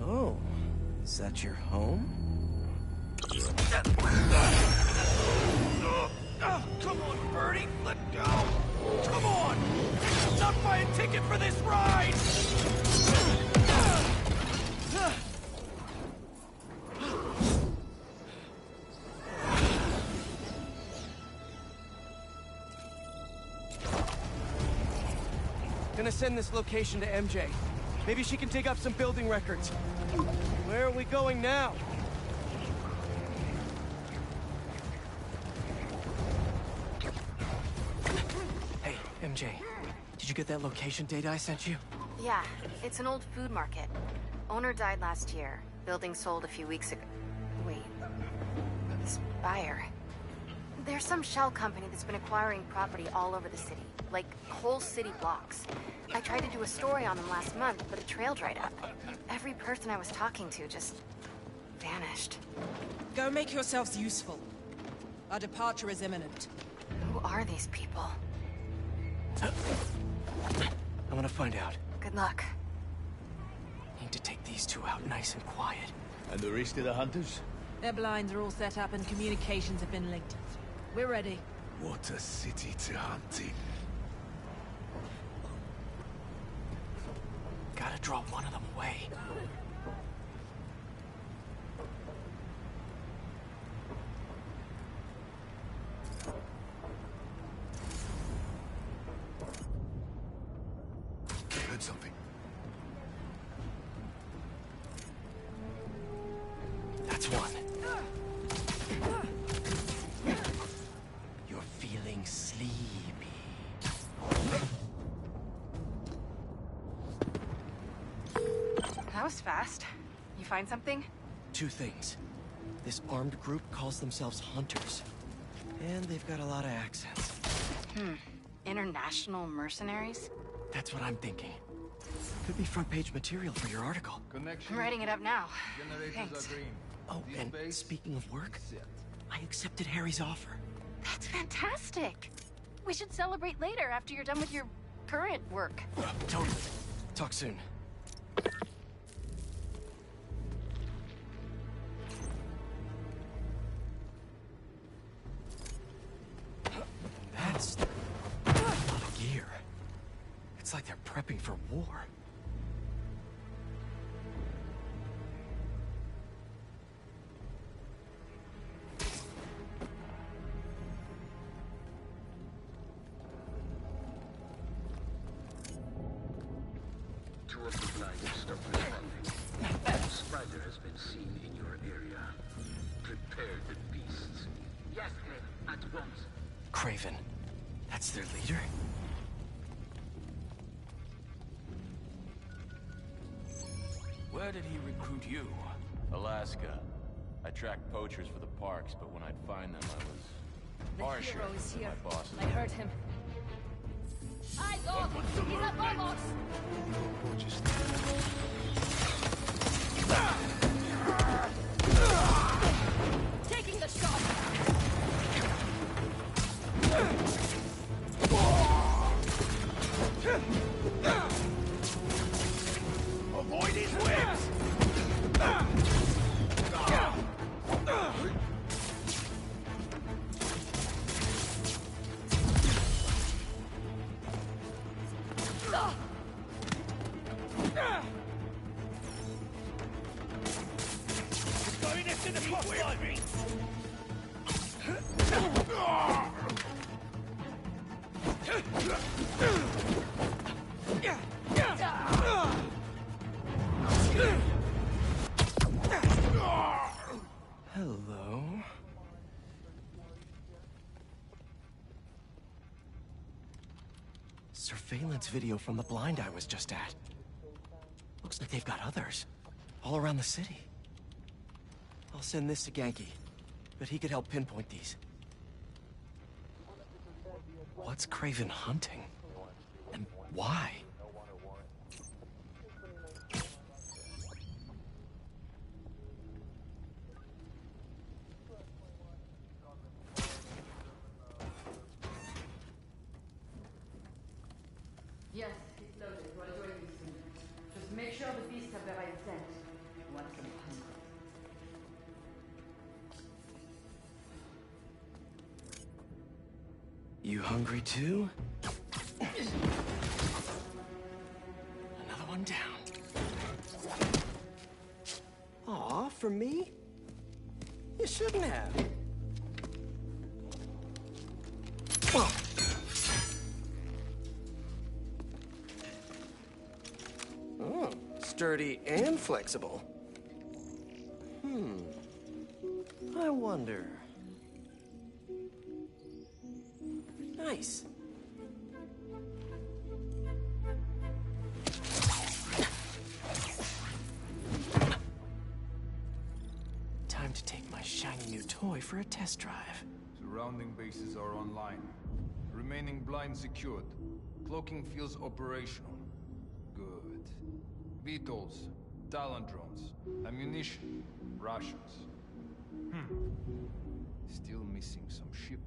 Oh, is that your home? Oh, come on, Birdie, let go! Come on! Not buy a ticket for this ride! Gonna send this location to MJ. Maybe she can dig up some building records. Where are we going now? Hey, MJ. Did you get that location data I sent you? Yeah, it's an old food market. Owner died last year. Building sold a few weeks ago. Wait. This buyer. There's some shell company that's been acquiring property all over the city. Like, whole city blocks. I tried to do a story on them last month, but it trailed right up. Every person I was talking to just... vanished. Go make yourselves useful. Our departure is imminent. Who are these people? I'm gonna find out. Good luck. Need to take these two out nice and quiet. And the rest of the hunters? Their blinds are all set up and communications have been linked. We're ready. What a city to hunt in. Gotta draw one of them away. Heard something. That's one. You're feeling sleepy. That was fast. You find something? Two things. This armed group calls themselves Hunters. And they've got a lot of accents. International mercenaries? That's what I'm thinking. Could be front page material for your article. I'm writing it up now. Thanks. Oh, and speaking of work, I accepted Harry's offer. That's fantastic. We should celebrate later after you're done with your current work. Totally. Talk soon. That's a lot of gear. It's like they're prepping for war. Two of the blinds stop responding. A spider has been seen in your area. Prepare the beasts. Yes, Cliff, at once. Craven. That's their leader? Where did he recruit you? Alaska. I tracked poachers for the parks, but when I'd find them, I was The harsher hero is than here. my bosses. I heard him. I got He's above us! Taking the shot! Avoid his whips! Going into the spotlight! Hello? Surveillance video from the blind I was just at. Looks like they've got others. All around the city. I'll send this to Genki. But he could help pinpoint these. What's Craven hunting? And why? You hungry too? Another one down. Aw, for me? You shouldn't have. Oh, sturdy and flexible. I wonder. Nice. Time to take my shiny new toy for a test drive. Surrounding bases are online. Remaining blind secured. Cloaking fields operational. Good. VTOLs, Talon drones, ammunition, rations. Still missing some shipments.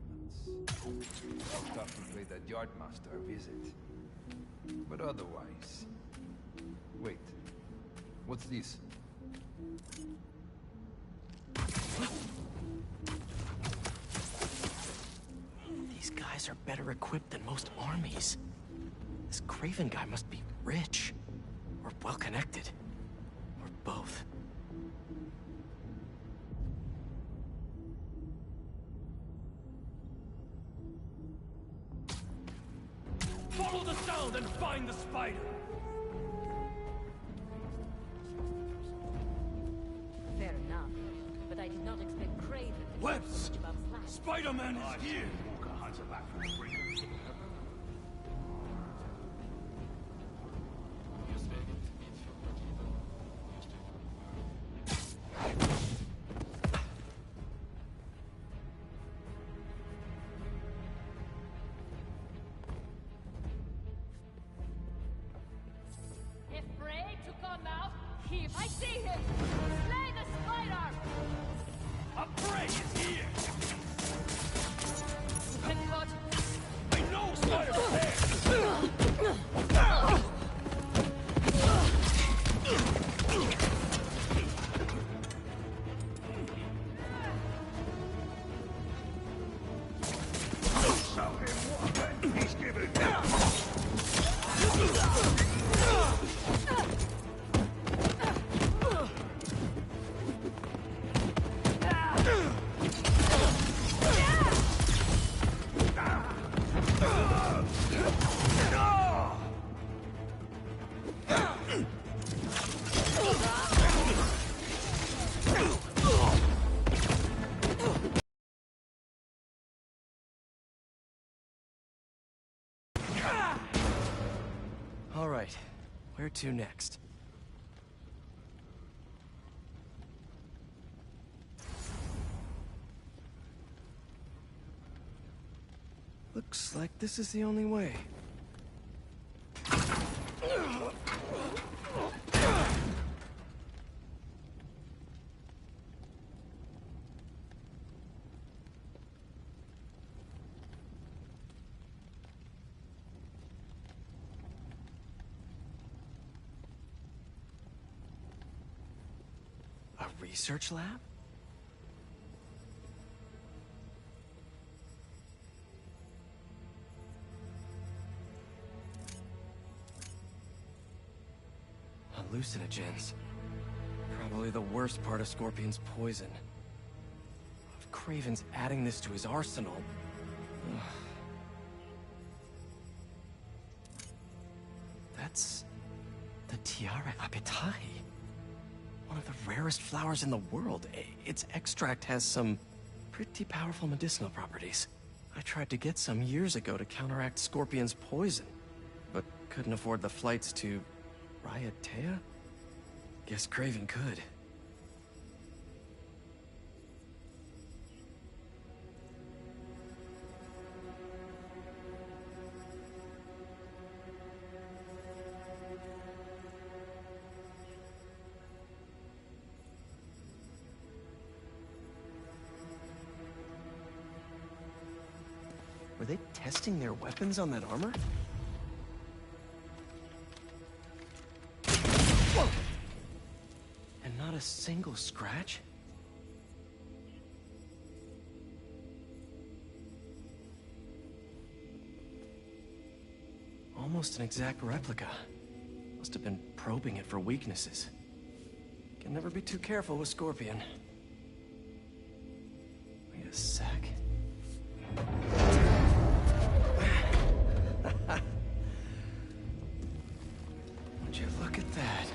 I'll have to pay that yardmaster a visit. But otherwise... Wait. What's this? These guys are better equipped than most armies. This Craven guy must be rich, or well-connected, or both. Follow the sound and find the spider! Fair enough, but I did not expect Craven to be Webs! so much above slack. Spider-Man is here! Walker hunts are back from the breaker. If Bray took on now, here I see him! Slay the spider! A prey is here! Get caught! I know Spider-Man! He's giving. All right, where to next? Looks like this is the only way. A research lab? Hallucinogens. Probably the worst part of Scorpion's poison. If Craven's adding this to his arsenal... Ugh. That's... the Tiara Apetae. One of the rarest flowers in the world. Its extract has some pretty powerful medicinal properties. I tried to get some years ago to counteract Scorpion's poison, but couldn't afford the flights to Raiatea? Guess Craven could. Were they testing their weapons on that armor? And not a single scratch? Almost an exact replica. Must have been probing it for weaknesses. Can never be too careful with Scorpion. Wait a sec. Would you look at that?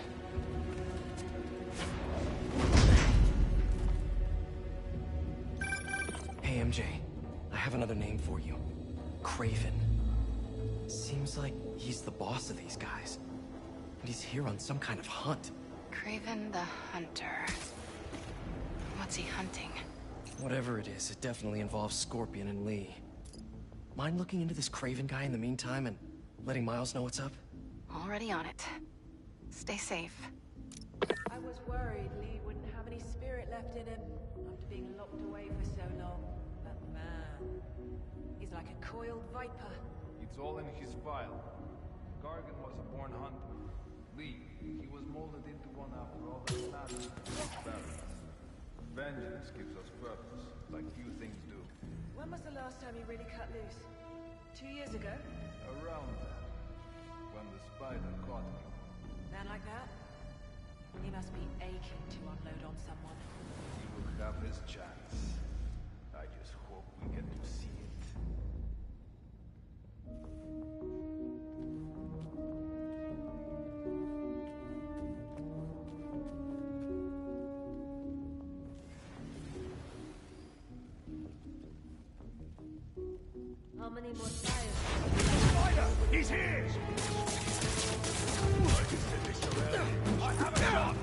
Hey, MJ. I have another name for you. Craven. Seems like he's the boss of these guys. And he's here on some kind of hunt. Craven the Hunter. What's he hunting? Whatever it is, it definitely involves Scorpion and Lee. Mind looking into this Craven guy in the meantime and letting Miles know what's up? Already on it. Stay safe. I was worried Lee wouldn't have any spirit left in him after being locked away for so long. But man, he's like a coiled viper. It's all in his file. Gargan was a born hunter. Lee, he was molded into one after all that matters. Balance. Vengeance gives us purpose, like few things do. When was the last time you really cut loose? 2 years ago? Around that, when the spider caught me. Man like that? He must be aching to unload on someone. He will have his chance. I just hope we get to see it. How many more fires? Spider! He's here! I can send this around. I have a shot!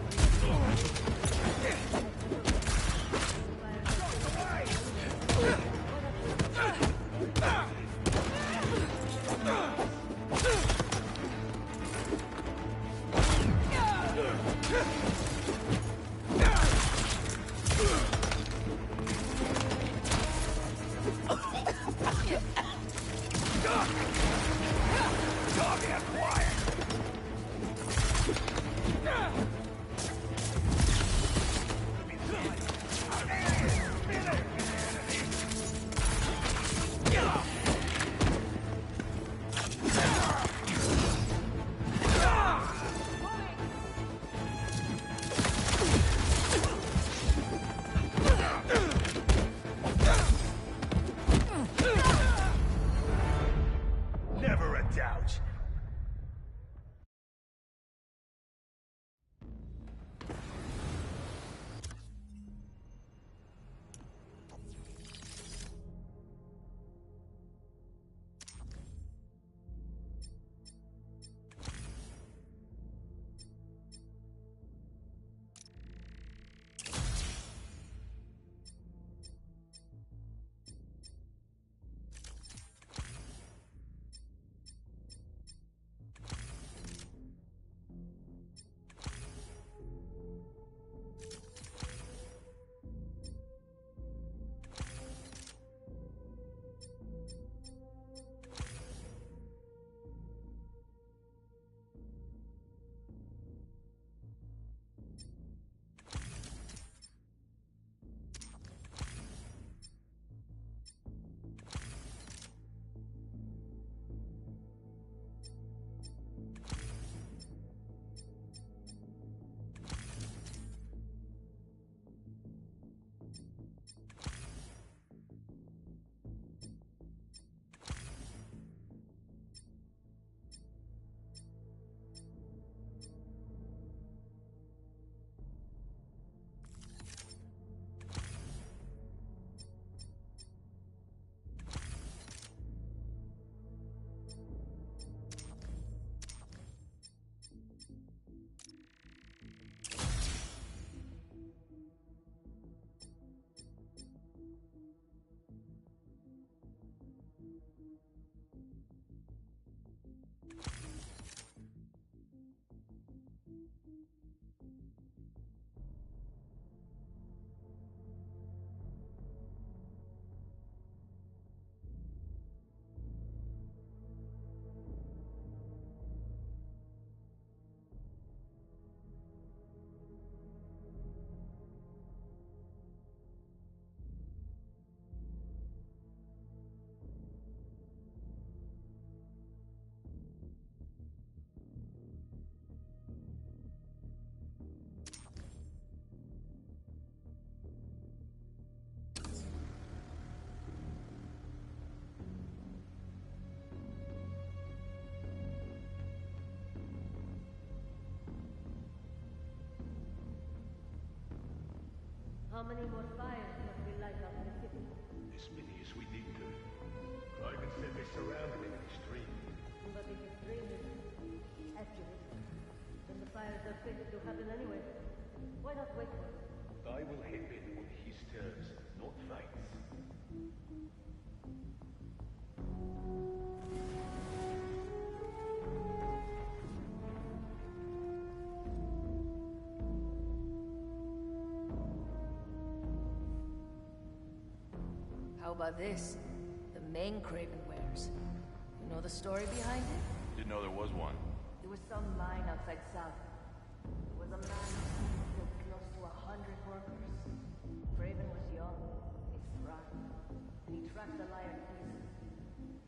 How many more fires must we light up in the city? As many as we need to. Raven said they surrounded an extreme. But if extreme is accurate, then the fires are fated to happen anyway. Why not wait for it? I will hit it on his terms, not Fate's. How about this? The main Craven wears. You know the story behind it? Didn't know there was one. There was some mine outside South. There was a man who killed close to 100 workers. Craven was young, in his prime, and he tracked the lion easily.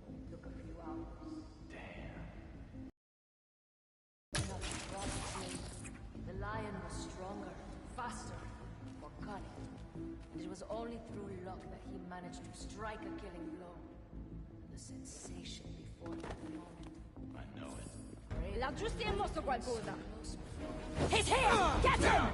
It took a few hours. Damn. The lion was stronger, faster, more cunning. And it was only through luck that he managed to strike a killing blow. The sensation before that moment. I know it. L'ha giusto mosso qualcosa! He's here! Get him!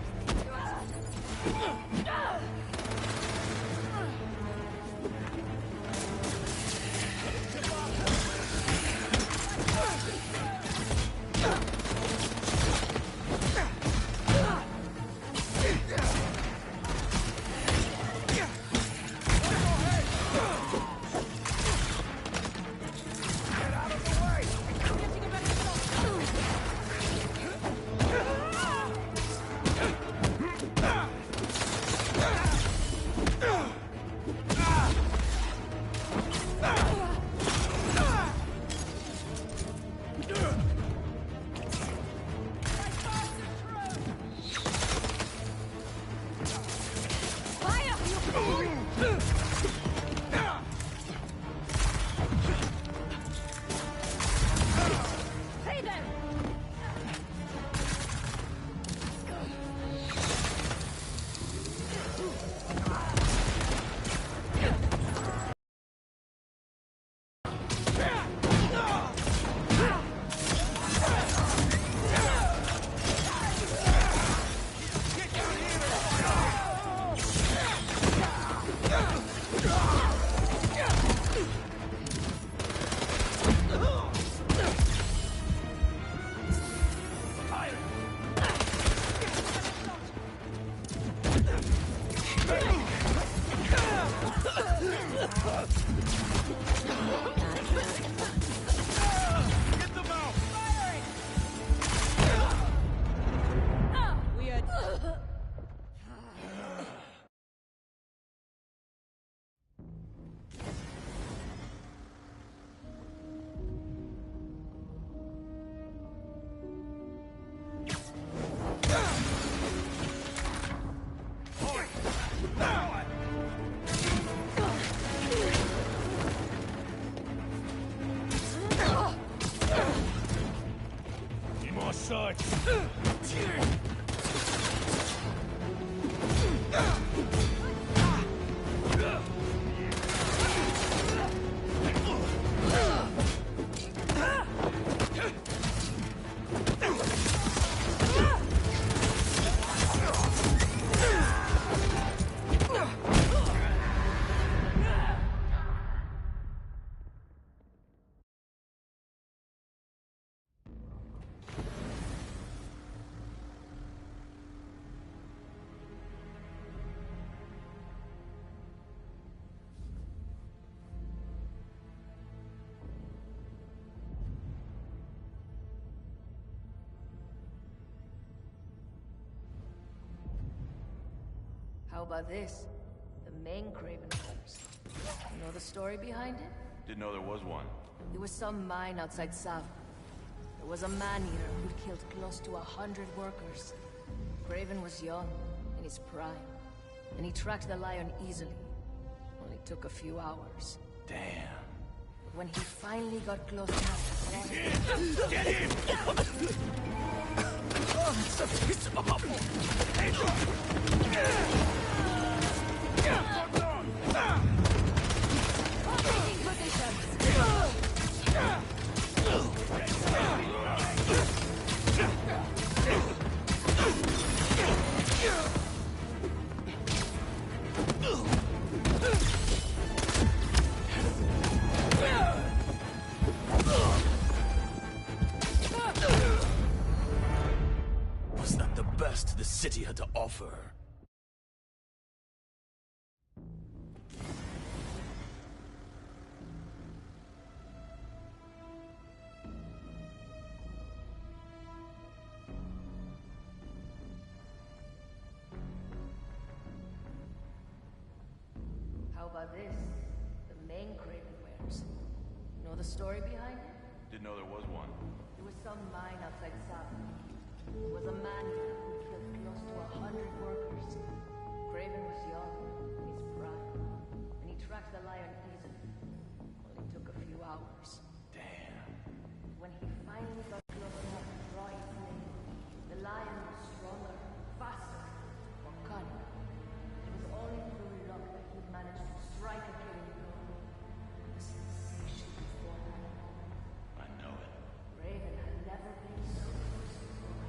How about this? The main Craven wears. You know the story behind it? Didn't know there was one. There was some mine outside Sav. There was a man-eater who'd killed close to 100 workers. Craven was young, in his prime, and he tracked the lion easily. Only took a few hours. Damn. When he finally got close enough to Get him! best the city had to offer. How about this? The main Craven wears. Know the story behind it? Didn't know there was one. There was some mine outside South. There was a man here who killed close to 100 workers. Craven was young, in his prime, and he tracked the lion easily. Only took a few hours. Damn. When he finally got close enough to draw his name, the lion was stronger, faster, more cunning. It was only through luck that he'd managed to strike a killing blow. The sensation before that. I know it. Raven had never been so close before.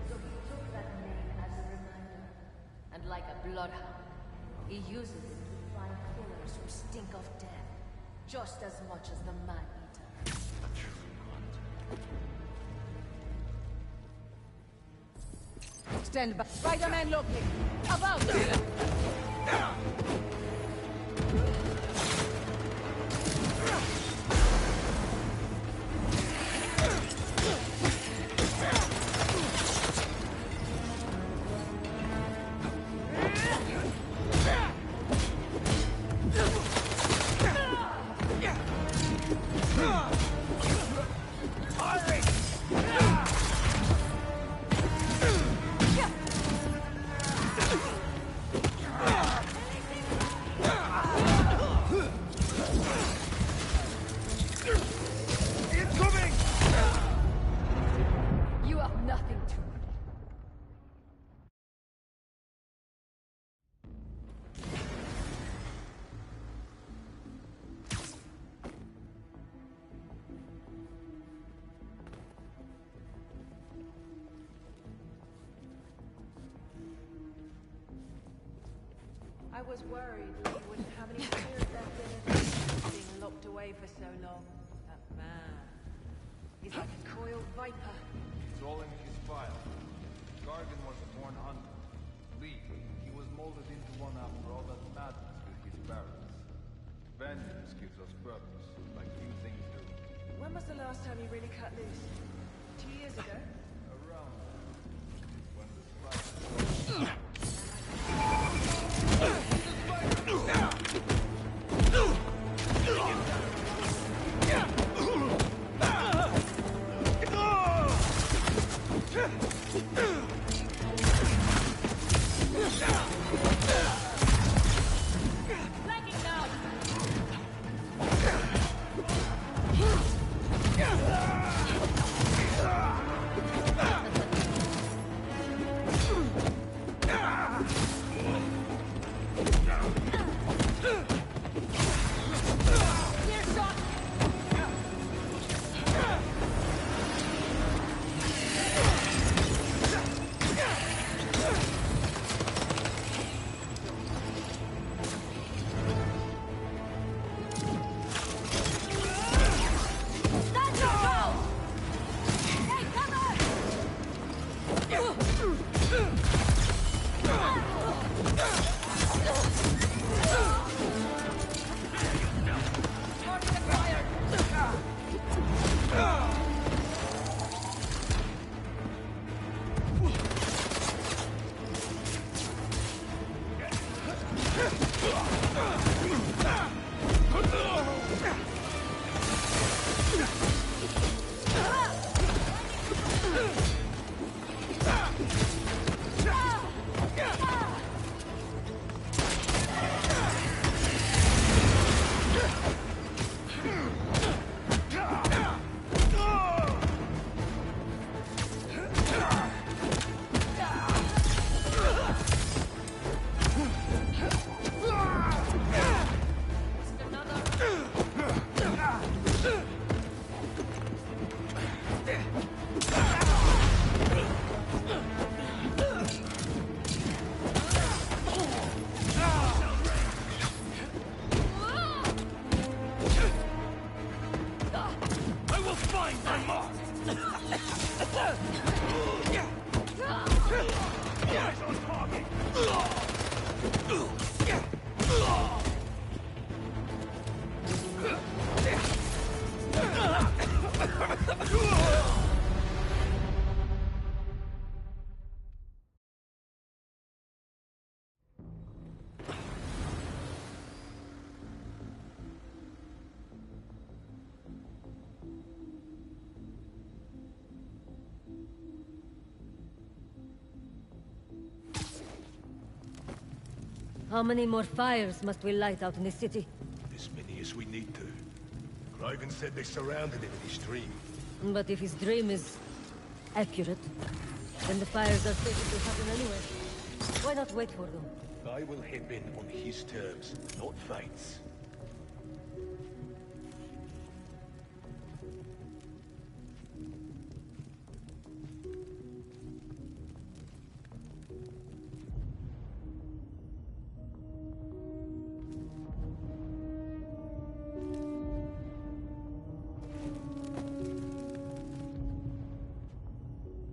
So he took that name as a reminder. And like a bloodhound, he uses it to find killers who stink of death, just as much as the man-eater. A true hunt. Stand by. Spider-Man looking. About them. You have nothing to. I was worried that you wouldn't have any spirit left in it, being locked away for so long. That man. He's like a coiled viper. It's all in his file. Gargan was a born hunter. Lee, he was molded into one after all that madness with his barrels. Vengeance gives us purpose, like few things do. When was the last time you really cut loose? 2 years ago? Around when the spider... Flanking now. Eyes on target! How many more fires must we light out in the city? As many as we need to. Raven said they surrounded him in his dream. But if his dream is accurate, then the fires are fated to happen anyway. Why not wait for them? I will hip in on his terms, not fate's.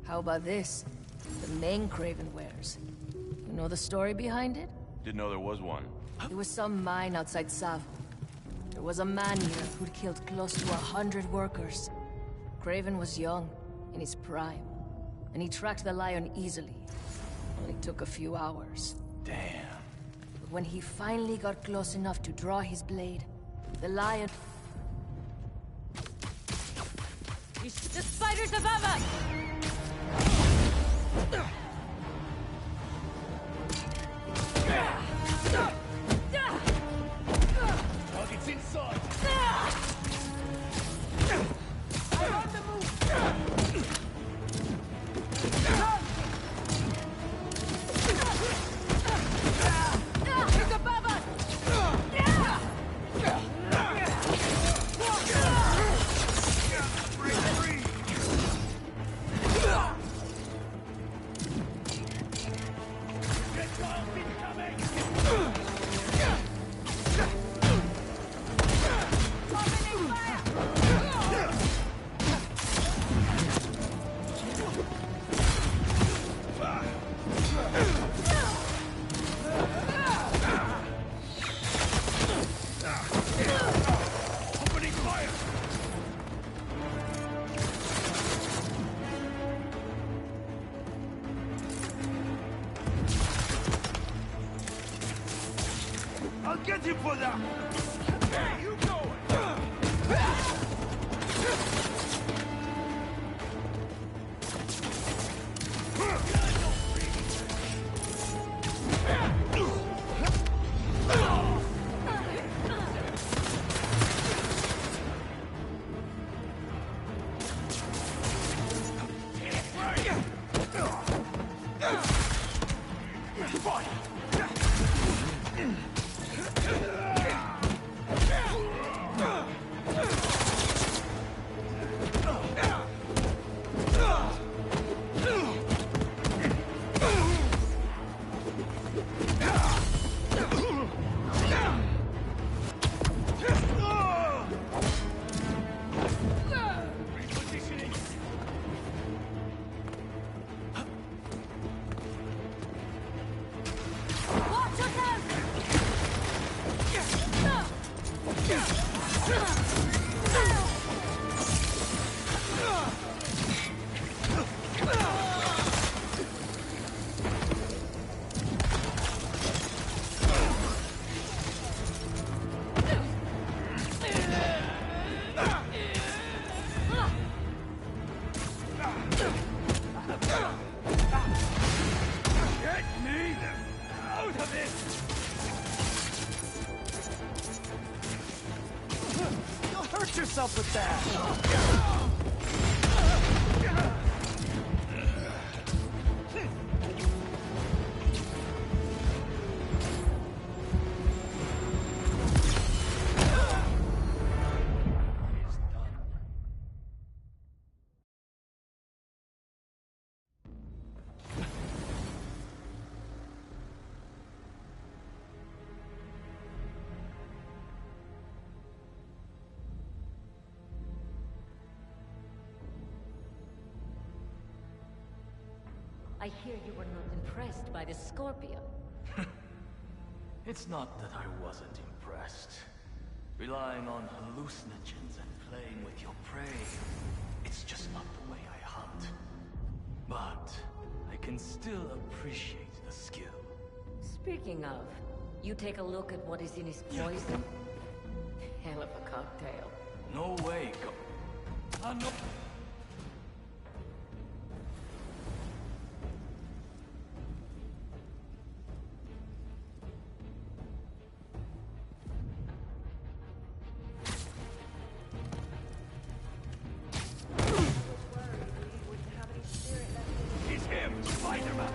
How about this? The main Craven wears. You know the story behind it? Didn't know there was one. It was some mine outside Sav. There was a man-eater who'd killed close to 100 workers. Craven was young, in his prime, and he tracked the lion easily. Only took a few hours. Damn. But when he finally got close enough to draw his blade, the lion... The spiders above us! Target's inside! I'm on the move! He's above us! Break free! Gentiles incoming! Opening fire! I'll get you for that! Hey, you going! Get me out of it! You'll hurt yourself with that! I hear you were not impressed by the Scorpion. It's not that I wasn't impressed. Relying on hallucinogens and playing with your prey, it's just not the way I hunt. But I can still appreciate the skill. Speaking of, you take a look at what is in his poison? Hell of a cocktail. No way, no. He's him! Spider-Man!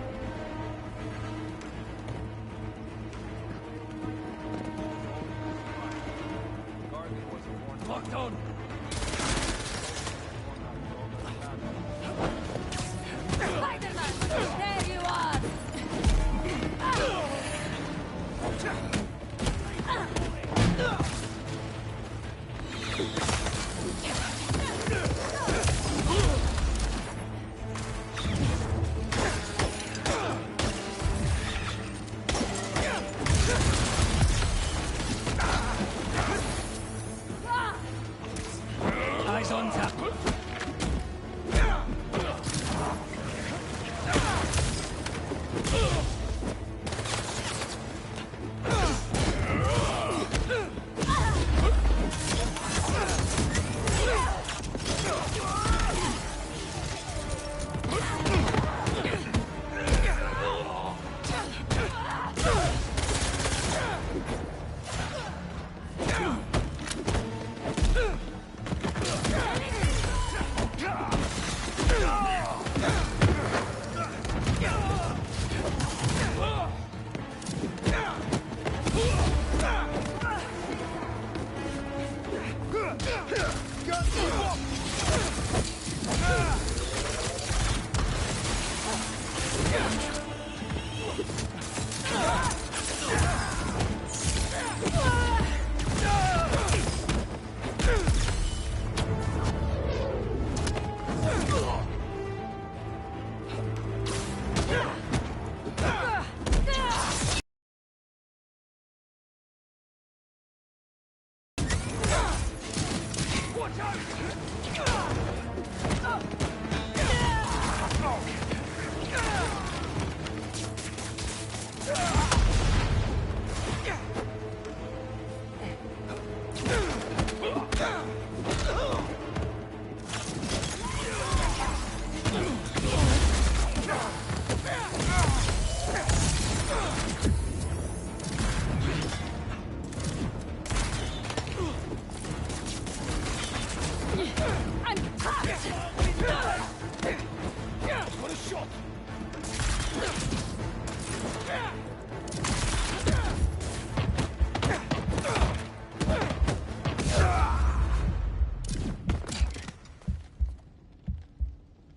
Locked on! Spider-Man! There you are! Eyes on tap.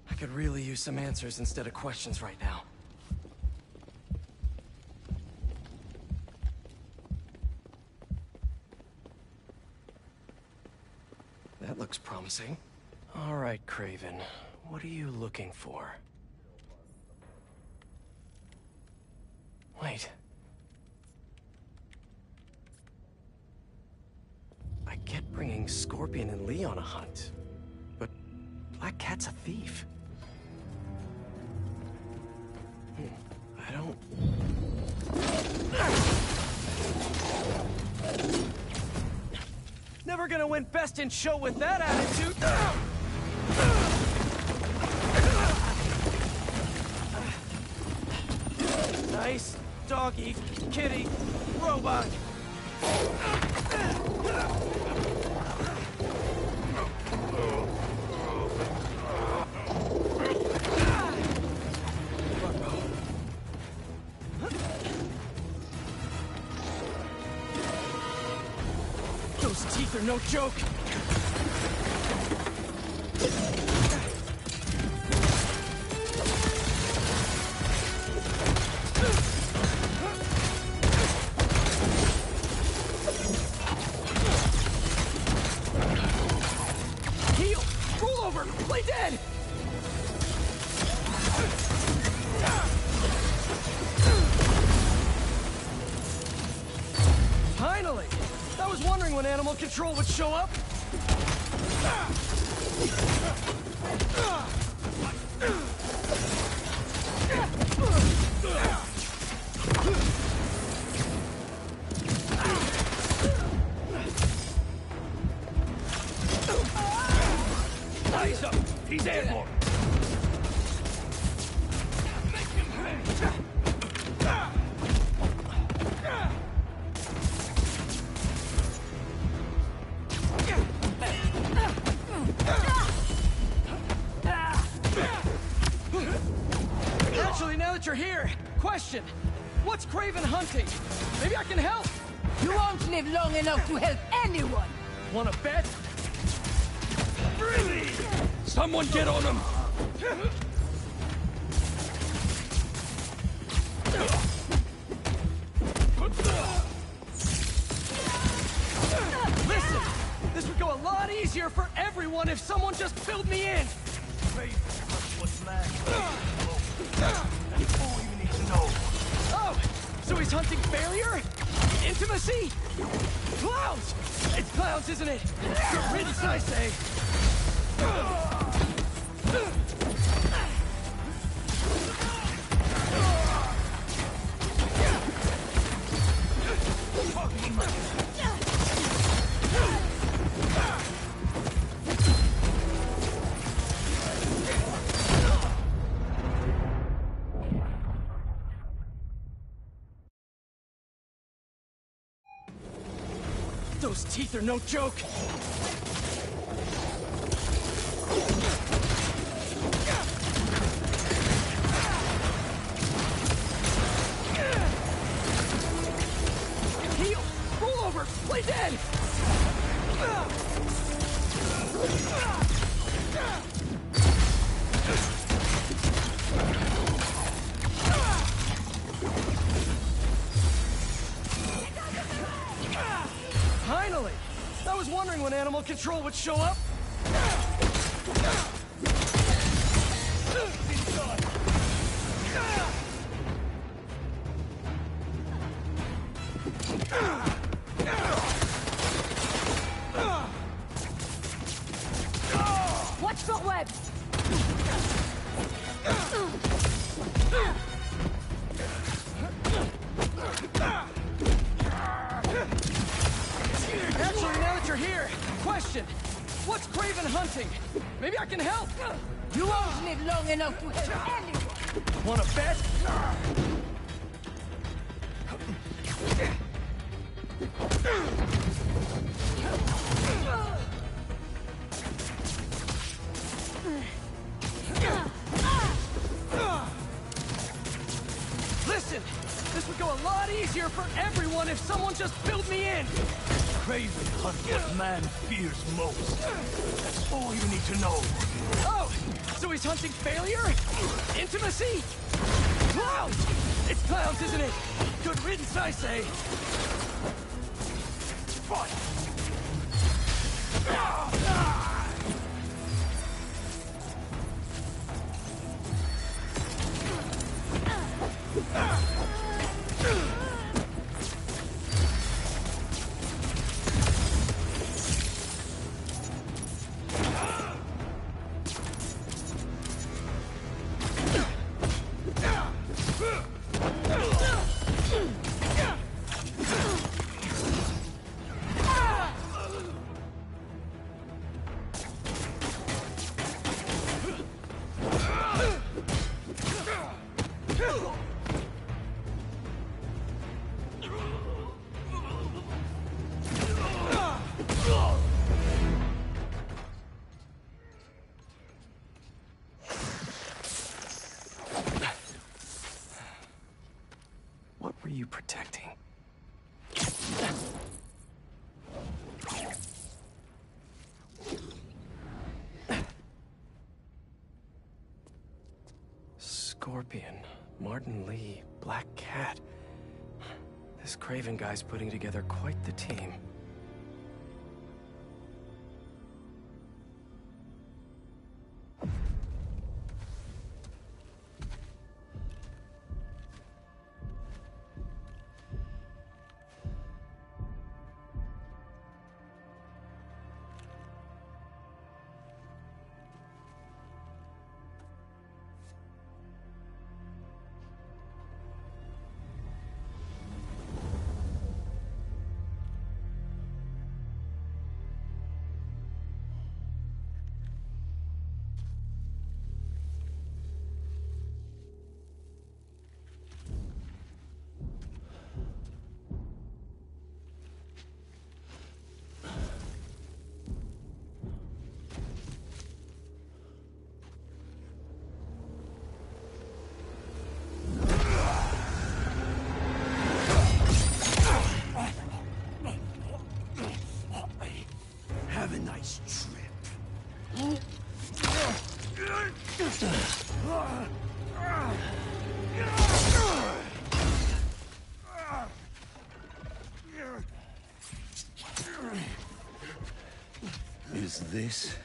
I could really use some answers instead of questions right now. That looks promising. All right, Craven. What are you looking for? Wait. I get bringing Scorpion and Lee on a hunt, but Black Cat's a thief. I don't... Never gonna win best in show with that attitude! Nice doggy, kitty, robot! Those teeth are no joke! Heal! Roll over! Play dead! when animal control would show up. Eyes up! He's airborne! Make him pay! Actually, now that you're here, question. What's Craven hunting? Maybe I can help. You won't live long enough to help anyone. Wanna bet? Really? Someone get on him! Listen! This would go a lot easier for everyone if someone just filled me in! That's all you need to know. Oh! So he's hunting failure? Intimacy? Clowns! It's clowns, isn't it? Good riddance, I say! Those teeth are no joke! Heal! Roll over! Play dead! Finally! I was wondering when animal control would show up. Watch for webs! Actually, now that you're here, question. What's Craven hunting? Maybe I can help. You won't live long enough to help anyone. Wanna bet? Listen, this would go a lot easier for everyone if someone just filled me in. Craven hunt what man fears most. That's all you need to know. Oh, so he's hunting failure? Intimacy? Clowns! It's clowns, isn't it? Good riddance, I say. Fight! What were you protecting? Scorpion, Martin Lee, Black Cat. This Craven guy's putting together quite the team. this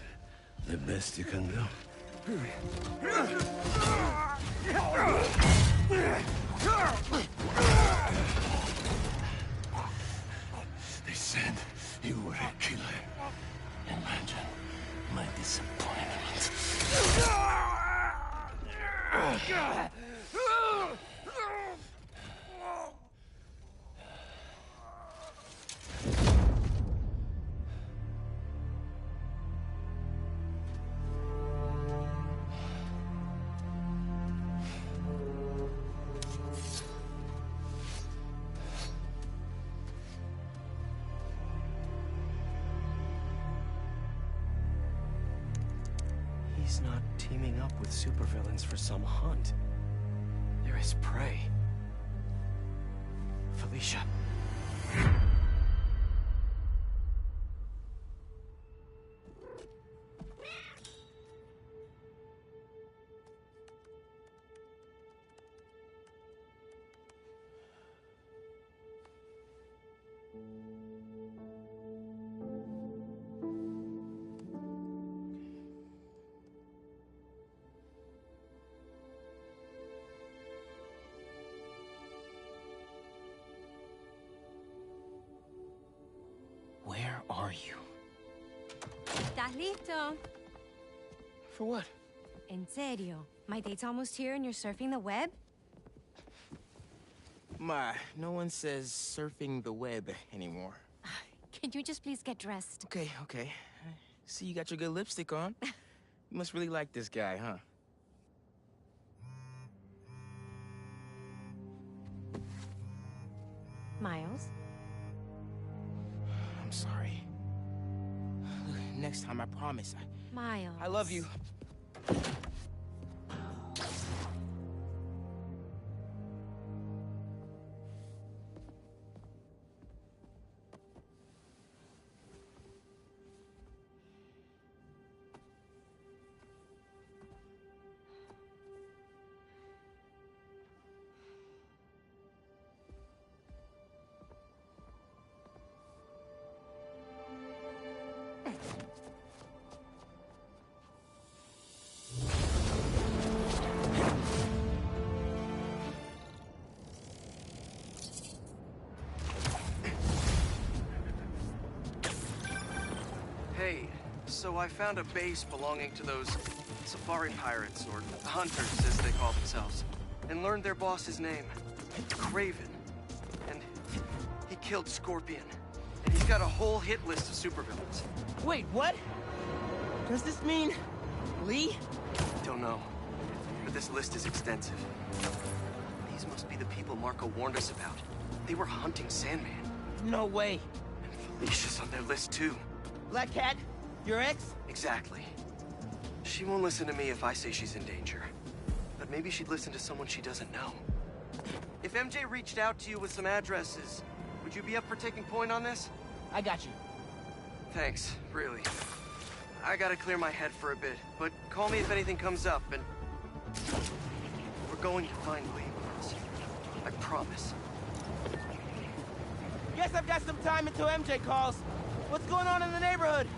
the best you can do? They said you were a killer. Imagine my disappointment. He's not teaming up with supervillains for some hunt. They're his prey. Felicia. Where are you? ¿Estás listo? For what? En serio. My date's almost here and you're surfing the web? Ma, no one says surfing the web anymore. Can you just please get dressed? Okay, okay. See, you got your good lipstick on. You must really like this guy, huh? Miles? I'm sorry. Next time, I promise. Miles. I love you. Hey, so I found a base belonging to those safari pirates, or hunters as they call themselves, and learned their boss's name, Craven. And he killed Scorpion. And he's got a whole hit list of supervillains. Wait, what? Does this mean Lee? Don't know, but this list is extensive. These must be the people Marco warned us about. They were hunting Sandman. No way. And Felicia's on their list too. Black Cat? Your ex? Exactly. She won't listen to me if I say she's in danger. But maybe she'd listen to someone she doesn't know. If MJ reached out to you with some addresses, would you be up for taking point on this? I got you. Thanks, really. I gotta clear my head for a bit, but call me if anything comes up, and... we're going to find Lee, Miles. I promise. Guess I've got some time until MJ calls. What's going on in the neighborhood?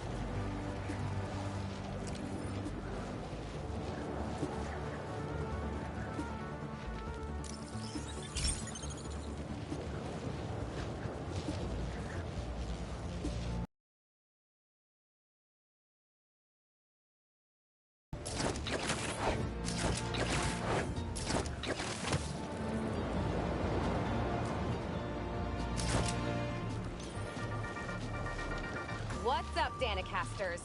What's up, Danicasters?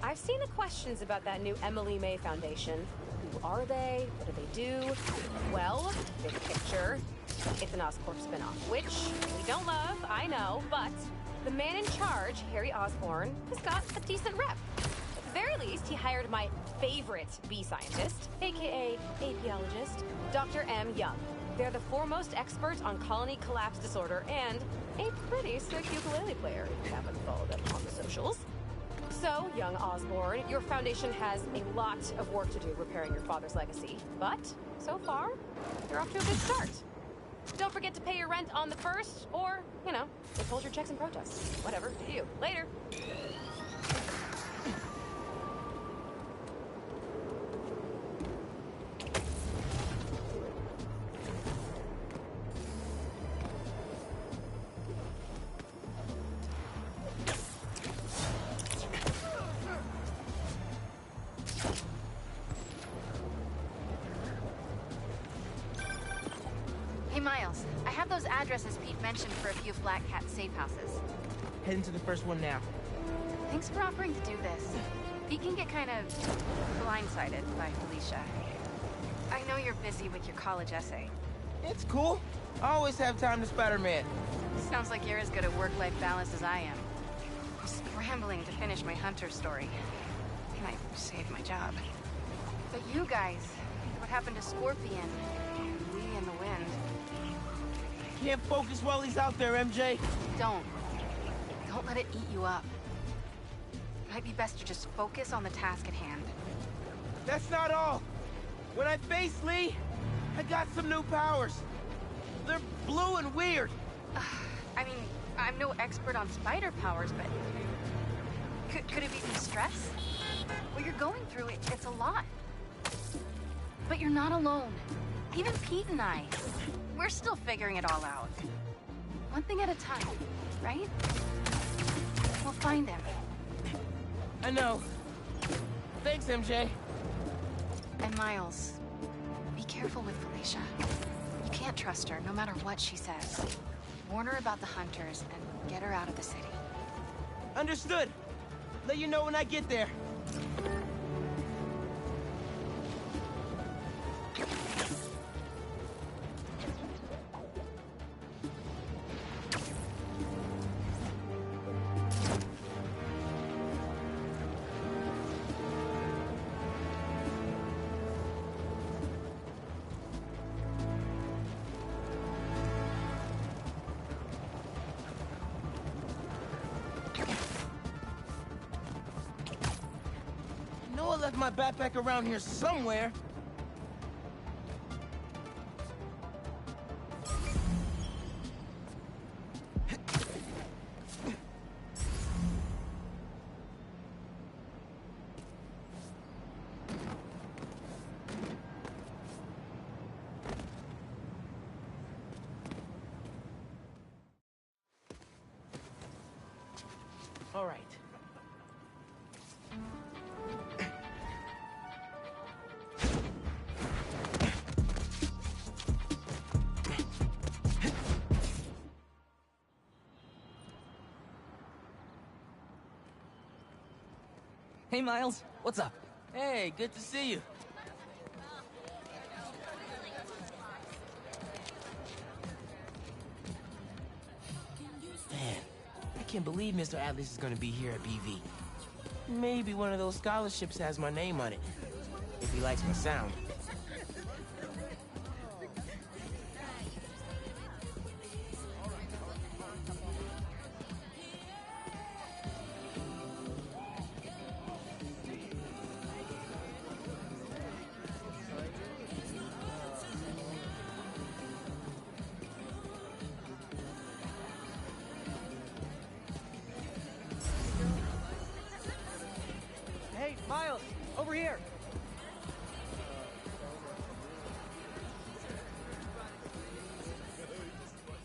I've seen the questions about that new Emily May Foundation. Who are they? What do they do? Well, big picture, it's an Oscorp spinoff, which we don't love, I know, but the man in charge, Harry Osborn, has got a decent rep. At the very least, he hired my favorite bee scientist, aka apiologist, Dr. M. Young. They're the foremost experts on colony collapse disorder and a pretty sick ukulele player if you haven't followed them on the socials. So, young Osborn, your foundation has a lot of work to do repairing your father's legacy. But, so far, you're off to a good start. Don't forget to pay your rent on the 1st, or, you know, withhold your checks and protests. Whatever, do you. Later. Miles, I have those addresses Pete mentioned for a few Black Cat safe houses. Heading to the first one now. Thanks for offering to do this. Pete can get kind of blindsided by Felicia. I know you're busy with your college essay. It's cool. I always have time to Spider-Man. Sounds like you're as good at work-life balance as I am. I'm scrambling to finish my Hunter story. Might save my job. But you guys, what happened to Scorpion? Lee and the Wind? Can't focus while he's out there, MJ. Don't. Don't let it eat you up. Might be best to just focus on the task at hand. That's not all. When I face Lee, I got some new powers. They're blue and weird. I mean, I'm no expert on spider powers, but... Could it be from stress? What you're going through, it's a lot. But you're not alone. Even Pete and I, we're still figuring it all out. One thing at a time, right? We'll find him. I know. Thanks, MJ. And Miles, be careful with Felicia. You can't trust her, no matter what she says. Warn her about the Hunters and get her out of the city. Understood. Let you know when I get there. I left my backpack around here somewhere. All right. Hey, Miles. What's up? Hey, good to see you. Man, I can't believe Mr. Atlas is gonna be here at BV. Maybe one of those scholarships has my name on it, if he likes my sound. Hey, Miles, over here.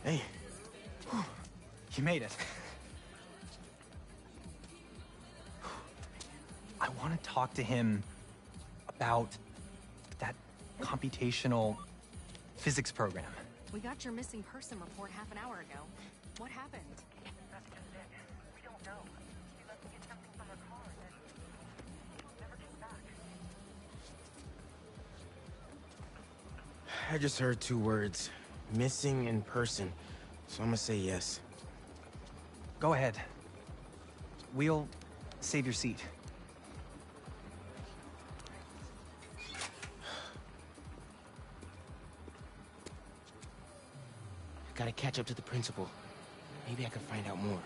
Hey, you made it. I want to talk to him about that computational physics program. We got your missing person report half an hour ago. What happened? We don't know. She left to get something from her car, and then never came back. I just heard two words. Missing in person. So I'm gonna say yes. Go ahead. We'll save your seat. Gotta catch up to the principal. Maybe I can find out more.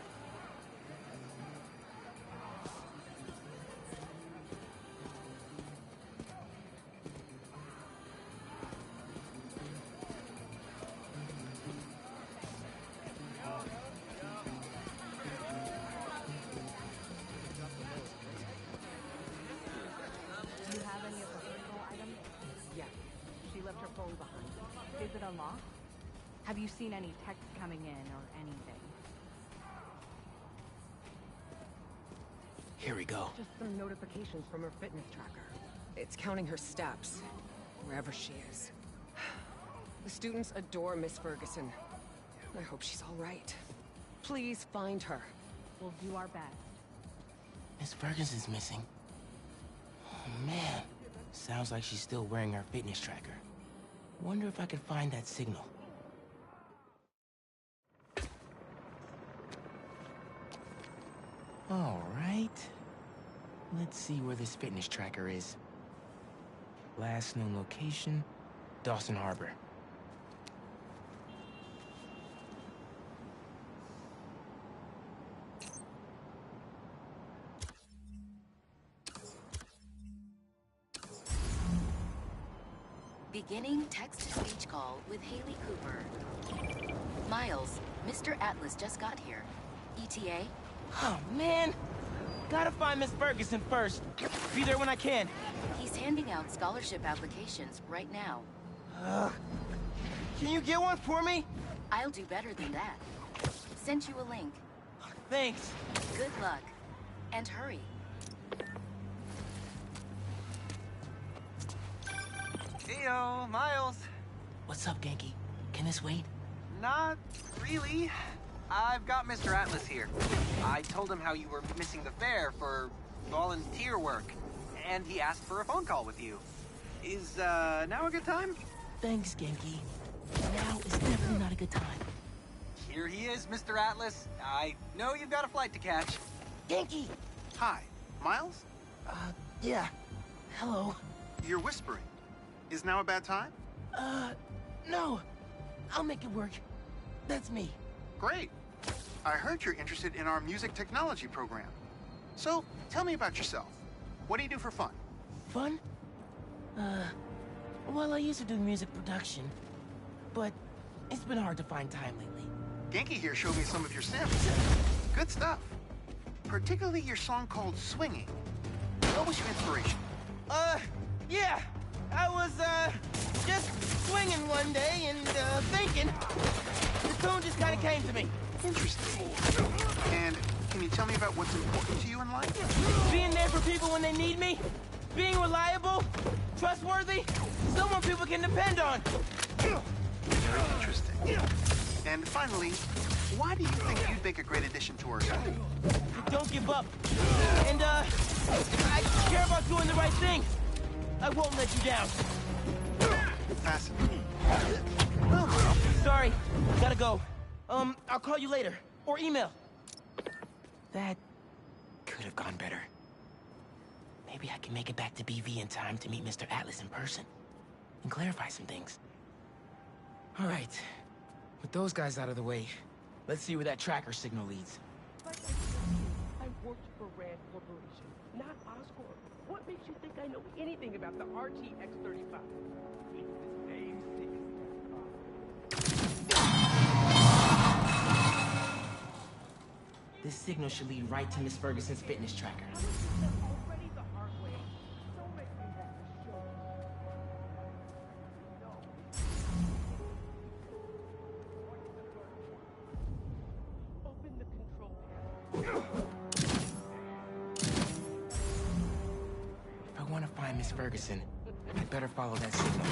Do you have any of her personal items? Yeah. She left her phone behind. Is it unlocked? Have you seen any text coming in or anything? Here we go. Just some notifications from her fitness tracker. It's counting her steps, wherever she is. The students adore Miss Ferguson. I hope she's all right. Please find her. We'll do our best. Miss Ferguson's missing. Oh, man. Sounds like she's still wearing her fitness tracker. Wonder if I could find that signal. All right. Let's see where this fitness tracker is. Last known location, Dawson Harbor. Beginning text-to-speech call with Haley Cooper. Miles, Mr. Atlas just got here. ETA? Oh, man. Gotta find Miss Ferguson first. Be there when I can. He's handing out scholarship applications right now. Can you get one for me? I'll do better than that. Sent you a link. Thanks. Good luck. And hurry. Heyo, Miles. What's up, Genki? Can this wait? Not really. I've got Mr. Atlas here. I told him how you were missing the fair for volunteer work, and he asked for a phone call with you. Is, now a good time? Thanks, Genki. Now is definitely not a good time. Here he is, Mr. Atlas. I know you've got a flight to catch. Genki! Hi, Miles? Yeah. Hello. You're whispering. Is now a bad time? No. I'll make it work. That's me. Great. I heard you're interested in our music technology program. So, tell me about yourself. What do you do for fun? Fun? Well, I used to do music production, but it's been hard to find time lately. Genki here showed me some of your samples. Good stuff. Particularly your song called Swinging. What was your inspiration? Yeah. I was, just swinging one day and, thinking. The tune just kind of came to me. Interesting. And can you tell me about what's important to you in life? Being there for people when they need me. Being reliable. Trustworthy. Someone people can depend on. Very interesting. And finally, why do you think you'd make a great addition to our school? Don't give up. And, I care about doing the right thing. I won't let you down. Fascinating. Sorry, gotta go. I'll call you later. Or email. That could have gone better. Maybe I can make it back to BV in time to meet Mr. Atlas in person. And clarify some things. Alright. With those guys out of the way, let's see where that tracker signal leads. I worked for Rand Corporation, not Oscorp. What makes you think I know anything about the RTX-35? It's the same thing. This signal should lead right to Miss Ferguson's fitness tracker. Open the control panel. If I want to find Miss Ferguson, I'd better follow that signal.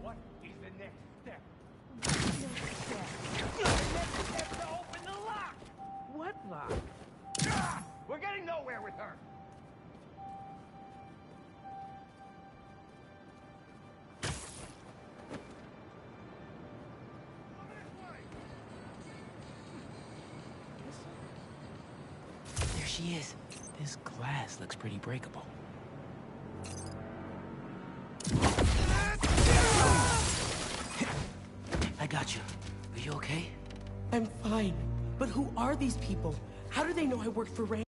What is the next step? To open the lock! What lock? We're getting nowhere with her. There she is. This glass looks pretty breakable. I got you. Are you okay? I'm fine. But who are these people? How do they know I work for Rand?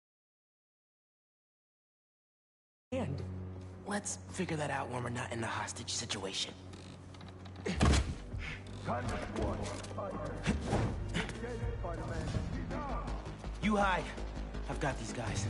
Let's figure that out when we're not in the hostage situation. You hide. I've got these guys.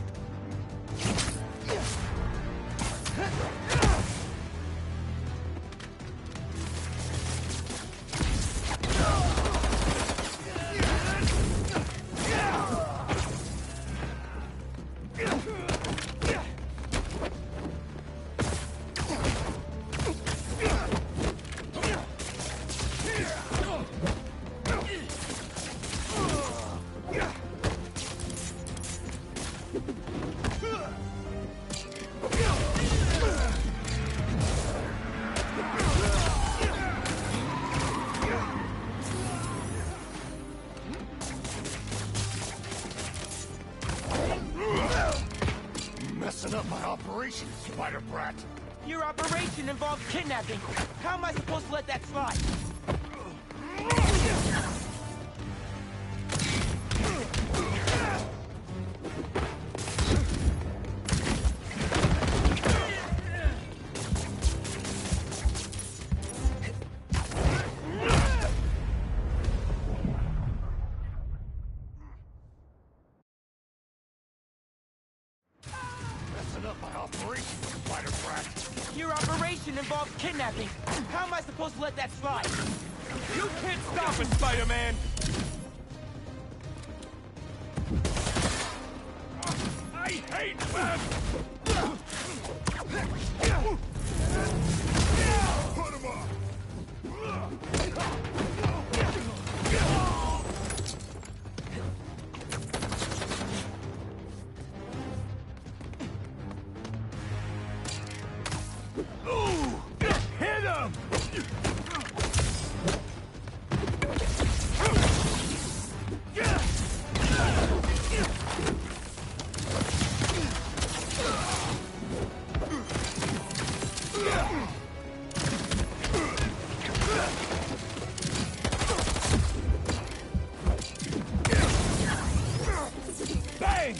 operation, spider brat? Your operation involved kidnapping. How am I supposed to let that slide? Your operation involved kidnapping. How am I supposed to let that slide? You can't stop it, Spider-Man! I hate them! Put him up! Ooh! Hit him! Bang!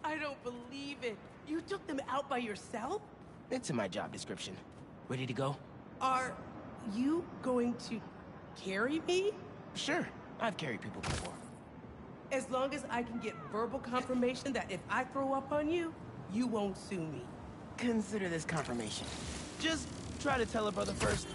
I don't believe it. You took them out by yourself? It's in my job description. Ready to go? Are you going to carry me? Sure. I've carried people before. As long as I can get verbal confirmation that if I throw up on you, you won't sue me. Consider this confirmation. Just try to tell her brother first.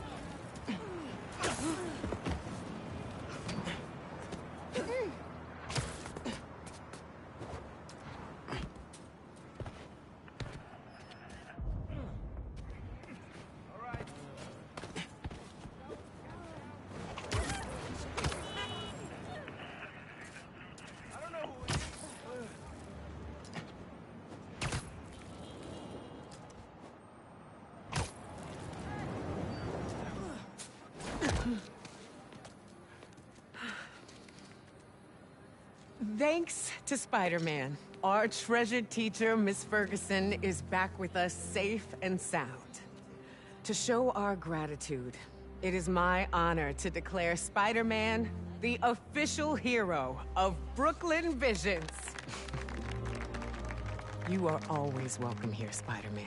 Thanks to Spider-Man, our treasured teacher, Miss Ferguson, is back with us safe and sound. To show our gratitude, it is my honor to declare Spider-Man the official hero of Brooklyn Visions. You are always welcome here, Spider-Man.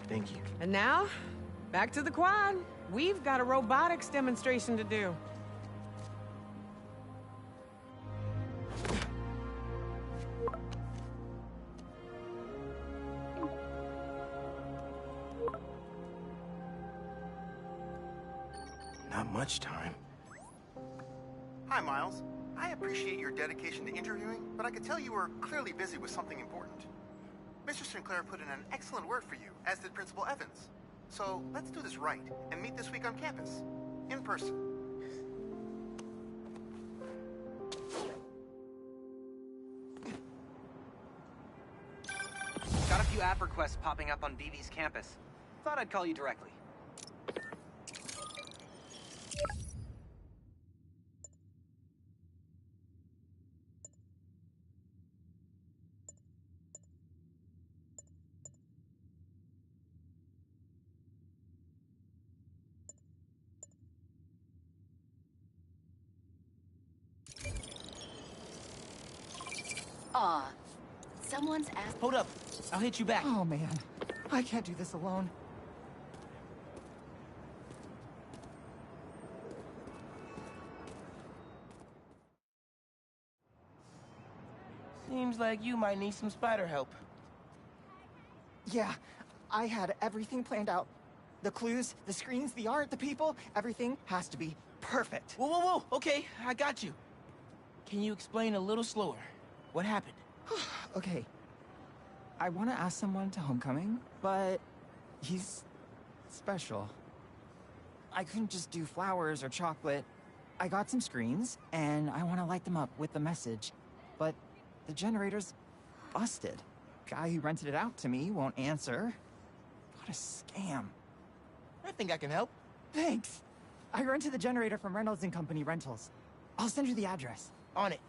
Thank you. And now, back to the quad. We've got a robotics demonstration to do. Not much time. Hi, Miles. I appreciate your dedication to interviewing, but I could tell you were clearly busy with something important. Mr. Sinclair put in an excellent word for you, as did Principal Evans. So let's do this right and meet this week on campus, in person. Got a few app requests popping up on BB's campus. Thought I'd call you directly. Aw, someone's asked. Hold up. I'll hit you back. Oh, man. I can't do this alone. Seems like you might need some spider help. Yeah, I had everything planned out. The clues, the screens, the art, the people, everything has to be perfect. Whoa, whoa, whoa. Okay, I got you. Can you explain a little slower? What happened? Okay. I want to ask someone to homecoming, but he's special. I couldn't just do flowers or chocolate. I got some screens, and I want to light them up with the message. But the generator's busted. Guy who rented it out to me won't answer. What a scam. I think I can help. Thanks. I rented the generator from Reynolds and Company Rentals. I'll send you the address. On it.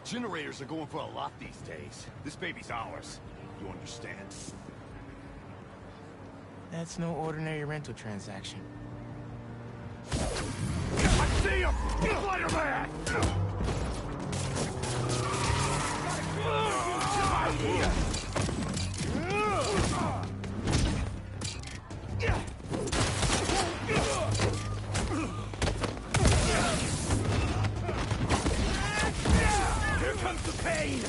Generators are going for a lot these days. This baby's ours. You understand? That's no ordinary rental transaction. I see him! Spider-Man! Here comes the pain!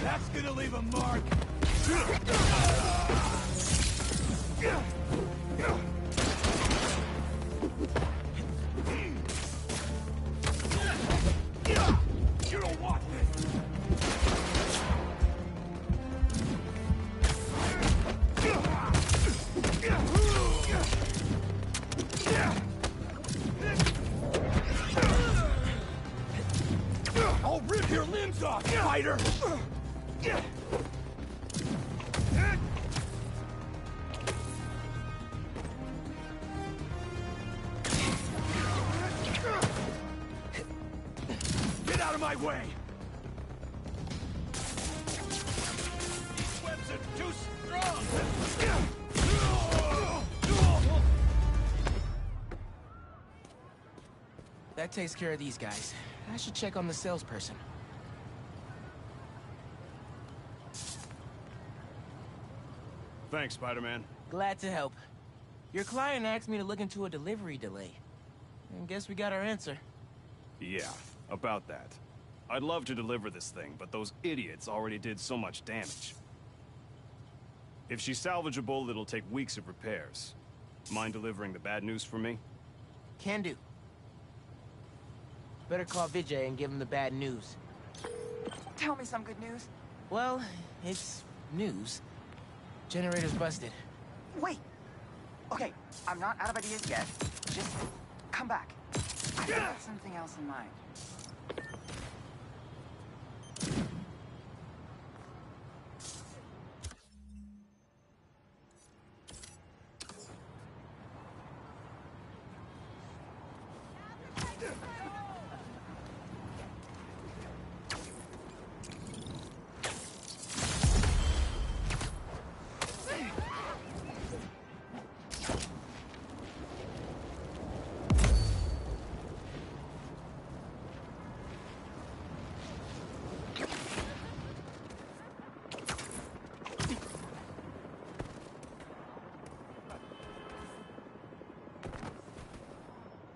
That's gonna leave a mark! You don't want this! I'll rip your limbs off, spider! Get out of my way! These webs are too strong! That takes care of these guys. I should check on the salesperson. Thanks, Spider-Man. Glad to help. Your client asked me to look into a delivery delay. And guess we got our answer. Yeah, about that. I'd love to deliver this thing, but those idiots already did so much damage. If she's salvageable, it'll take weeks of repairs. Mind delivering the bad news for me? Can do. Better call Vijay and give him the bad news. Tell me some good news. Well, it's news. Generator's busted. Wait! Okay, I'm not out of ideas yet. Just come back. I've got something else in mind.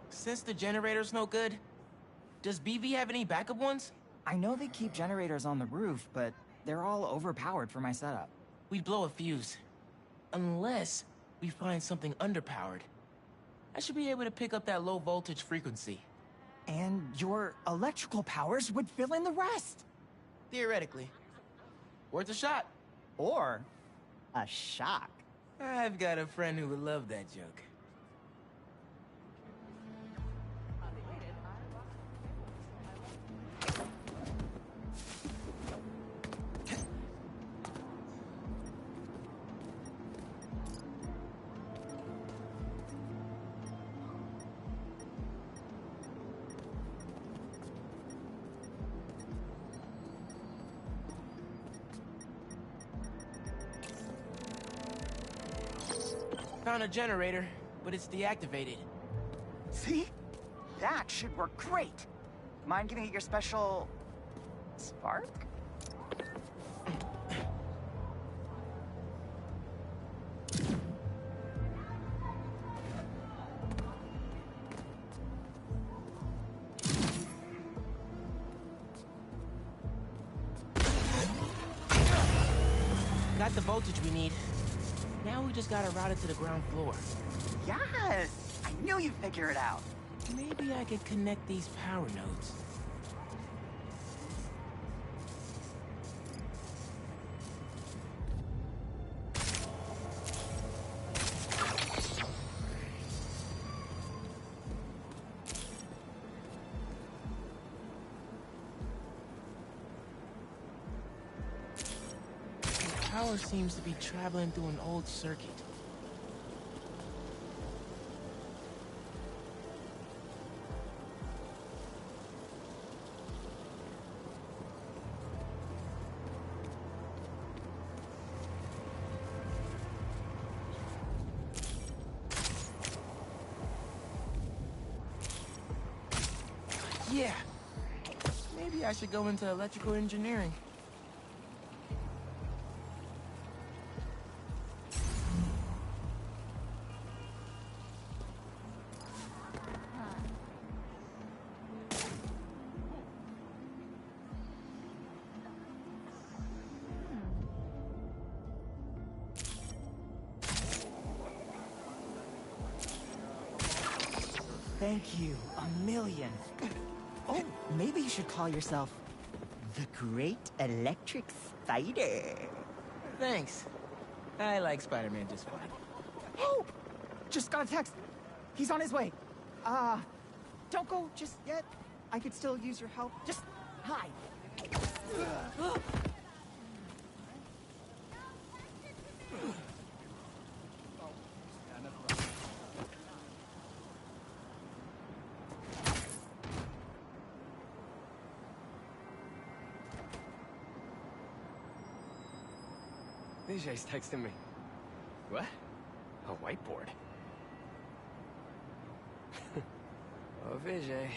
Since the generator's no good, does BV have any backup ones? I know they keep generators on the roof, but they're all overpowered for my setup. We'd blow a fuse. Unless we find something underpowered. I should be able to pick up that low voltage frequency. And your electrical powers would fill in the rest. Theoretically. Worth a shot. Or a shock. I've got a friend who would love that joke. Found a generator, but it's deactivated. See? That should work great. Mind giving it your special... spark? Got the voltage we need. Now we just gotta route it to the ground floor. Yes! I knew you'd figure it out. Maybe I could connect these power nodes. The power seems to be traveling through an old circuit. Yeah. Maybe I should go into electrical engineering. Thank you, a million. Oh, maybe you should call yourself the Great Electric Spider. Thanks. I like Spider-Man just fine. Oh! Just got a text. He's on his way. Don't go just yet. I could still use your help. Just hide. Vijay's texting me. What? A whiteboard? Oh, Vijay,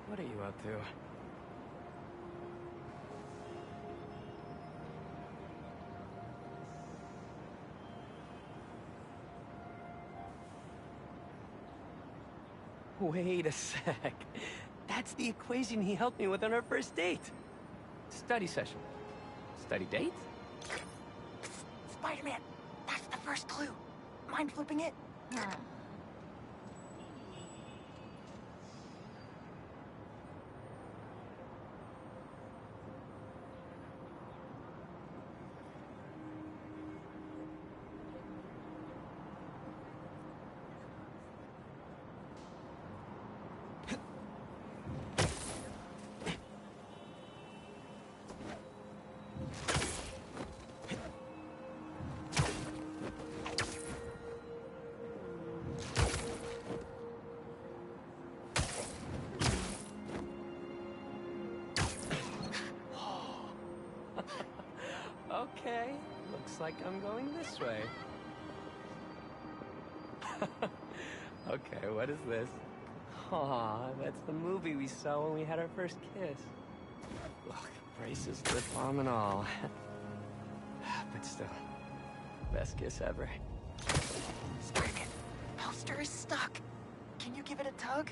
what are you up to? Wait a sec. That's the equation he helped me with on our first date. Study session. Study date? Spider-Man, that's the first clue. Mind flipping it? Okay, looks like I'm going this way. Okay, what is this? Aw, that's the movie we saw when we had our first kiss. Look, braces, lip balm and all. But still, best kiss ever. Spider-Man, poster is stuck. Can you give it a tug?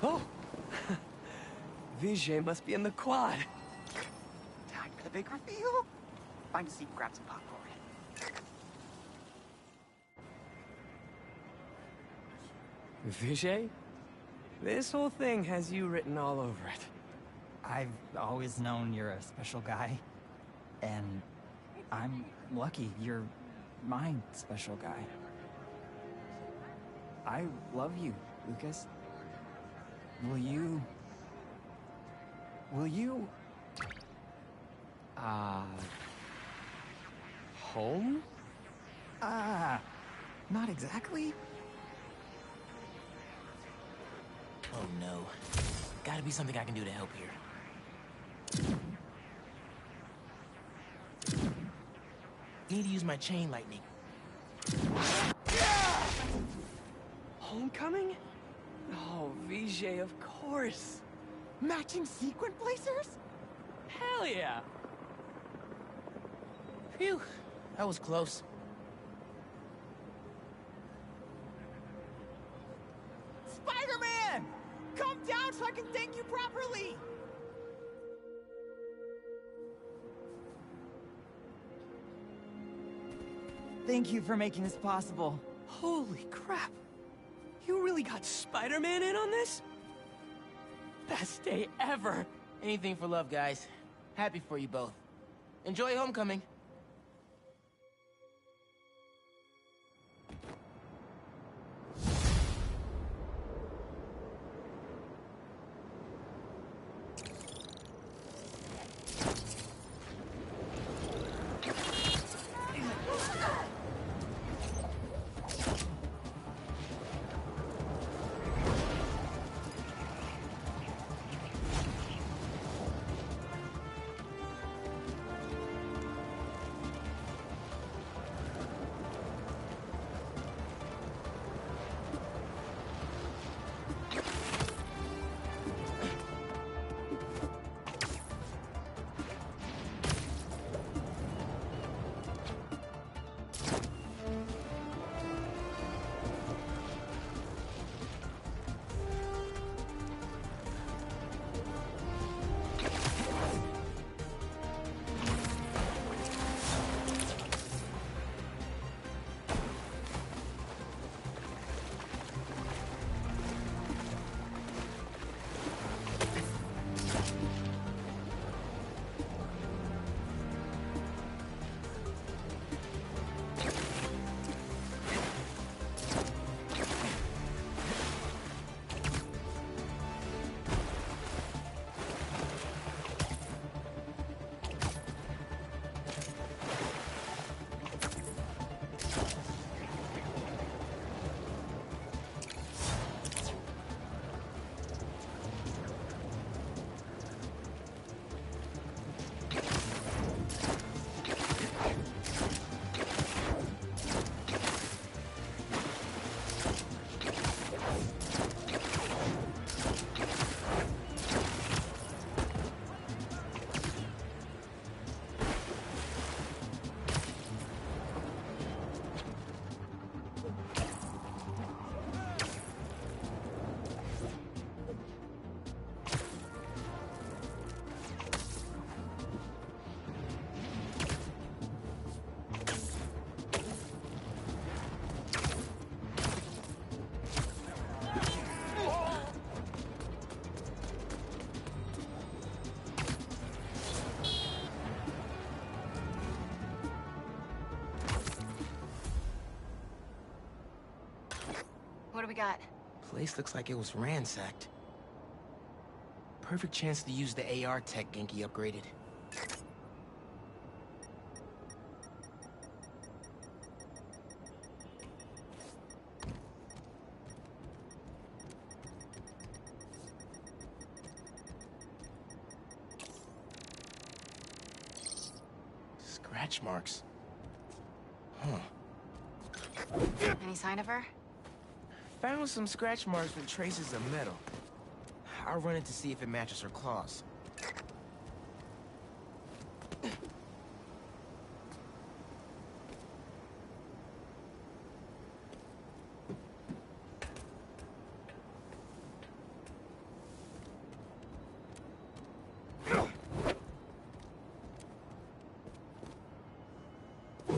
Oh! Vijay must be in the quad. Time for the big reveal. Find a seat and grab some popcorn. Vijay? This whole thing has you written all over it. I've always known you're a special guy. And I'm lucky you're my special guy. I love you, Lucas. Will you... Home? Not exactly. Oh no. Gotta be something I can do to help here. Need to use my chain lightning. Homecoming? Oh, VJ, of course. Matching sequin placers? Hell yeah. Phew, that was close. Spider-Man! Come down so I can thank you properly! Thank you for making this possible. Holy crap. You really got Spider-Man in on this? Best day ever. Anything for love, guys. Happy for you both. Enjoy homecoming. What do we got? Place looks like it was ransacked. Perfect chance to use the AR tech Genki upgraded. Scratch marks. Huh. Any sign of her? Found some scratch marks with traces of metal. I'll run it to see if it matches her claws.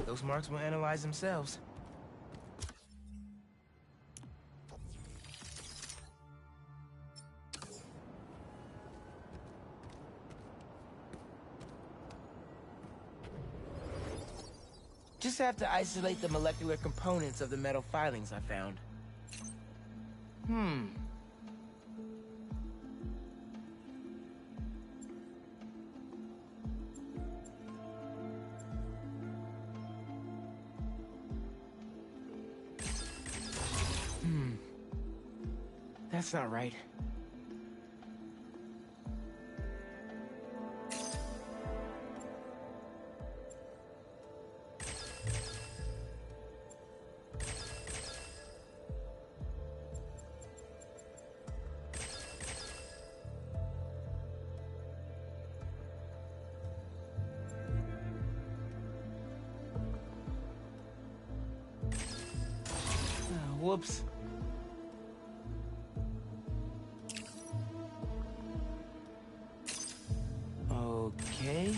Those marks will analyze themselves. Just have to isolate the molecular components of the metal filings I found. That's not right. Whoops. Okay.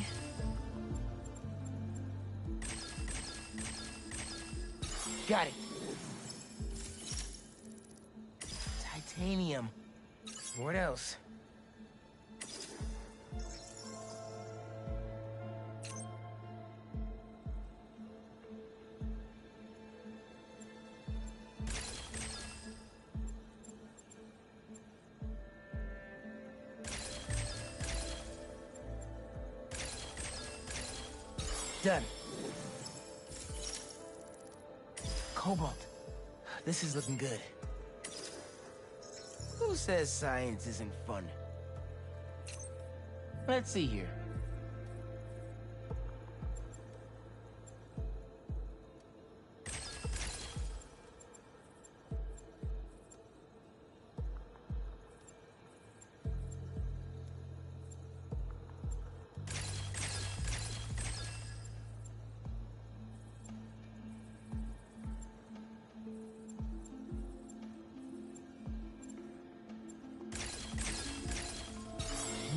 Got it. Titanium. What else? Done. Cobalt. This is looking good. Who says science isn't fun? Let's see here.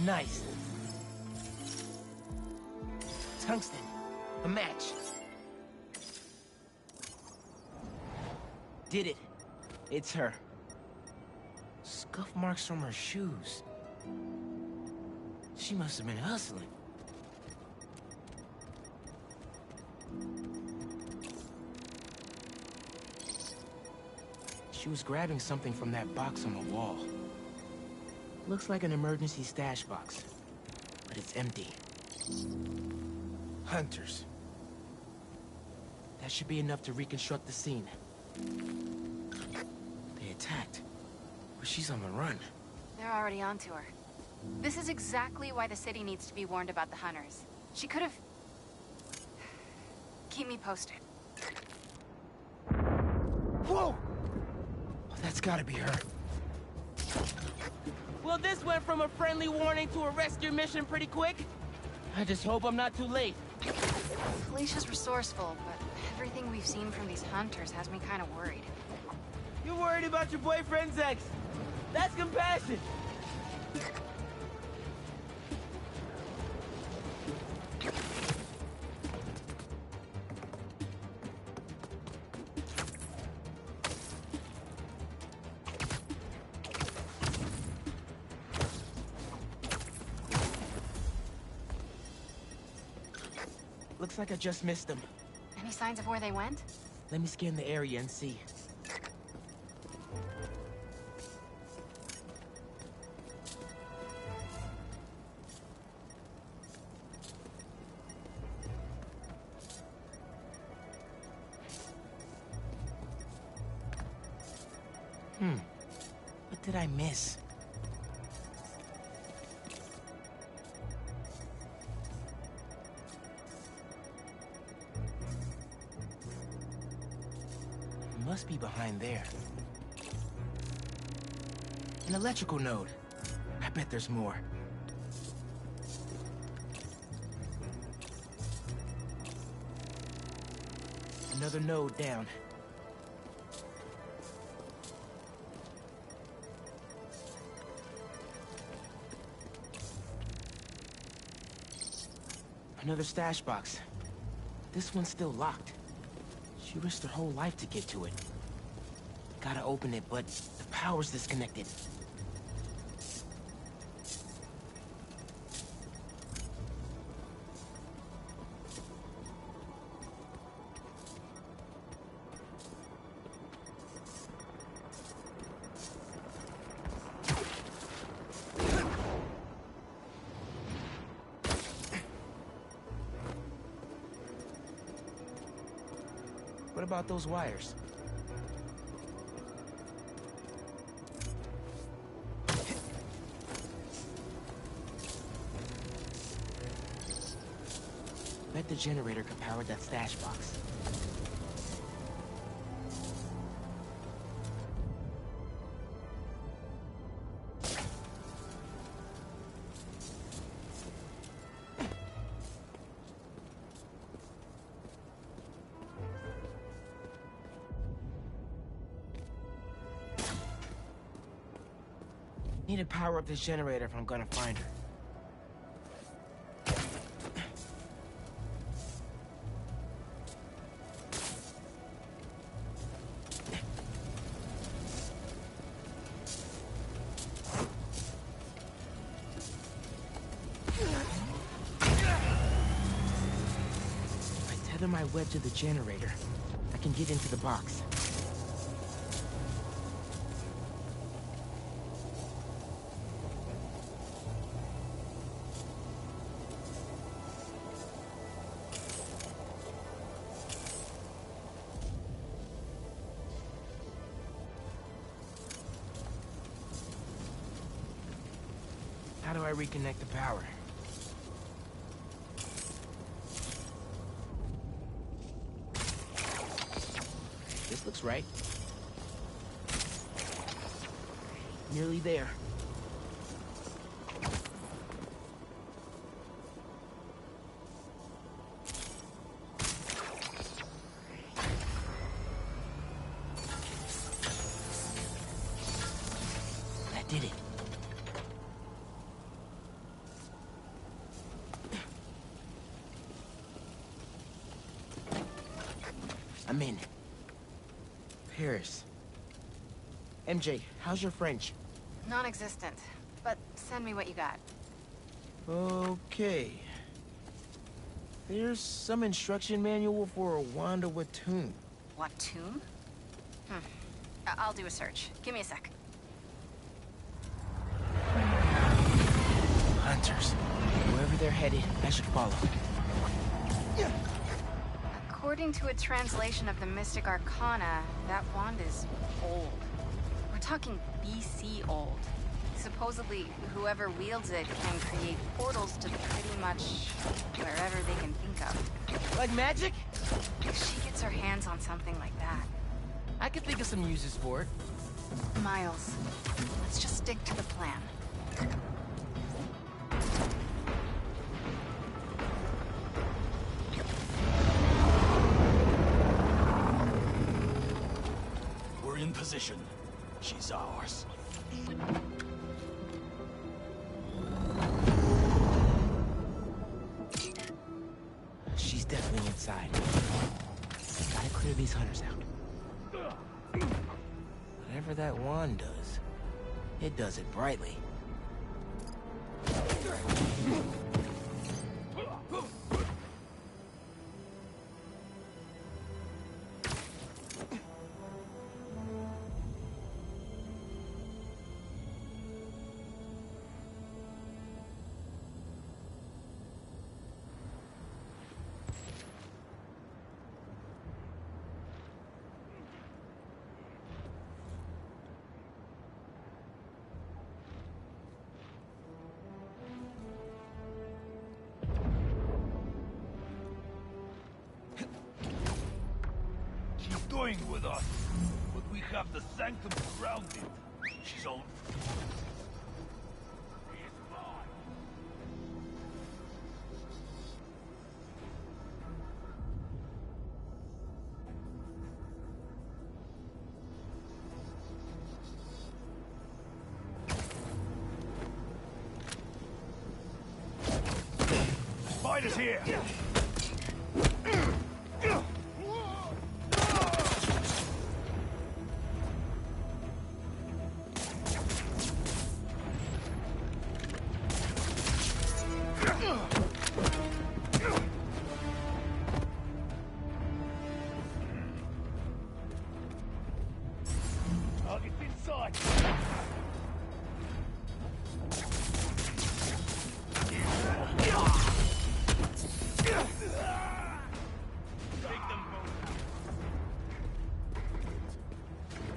Nice. Tungsten. A match. Did it. It's her. Scuff marks from her shoes. She must have been hustling. She was grabbing something from that box on the wall. Looks like an emergency stash box, but it's empty. Hunters. That should be enough to reconstruct the scene. They attacked, but she's on the run. They're already onto her. This is exactly why the city needs to be warned about the hunters. She could have... Keep me posted. Whoa! Oh, that's gotta be her. Well, this went from a friendly warning to a rescue mission pretty quick. I just hope I'm not too late. Felicia's resourceful, but everything we've seen from these hunters has me kind of worried. You're worried about your boyfriend's ex. That's compassion. Looks like I just missed them. Any signs of where they went? Let me scan the area and see. What did I miss? Must be behind there. An electrical node. I bet there's more. Another node down. Another stash box. This one's still locked. She risked her whole life to get to it. Gotta open it, but the power's disconnected. What about those wires? Bet the generator could power that stash box. Need to power up this generator if I'm gonna find her. If I tether my web to the generator, I can get into the box. How do I reconnect the power? This looks right. Nearly there. That did it. I'm in. Paris. MJ, how's your French? Non-existent, but send me what you got. Okay. There's some instruction manual for a wand of Watoon. Watoon? I'll do a search. Give me a sec. Hunters. Wherever they're headed, I should follow. According to a translation of the Mystic Arcana, that wand is old. We're talking BC old. Supposedly, whoever wields it can create portals to pretty much wherever they can think of. Like magic? If she gets her hands on something like that. I could think of some uses for it. Miles, let's just stick to the plan. We're in position. She's ours. She's definitely inside. Gotta clear these hunters out. Whatever that wand does, it does it brightly. She's going with us, but we have the sanctum surrounded. She's on. Spider's here! Target's inside! Take them both out.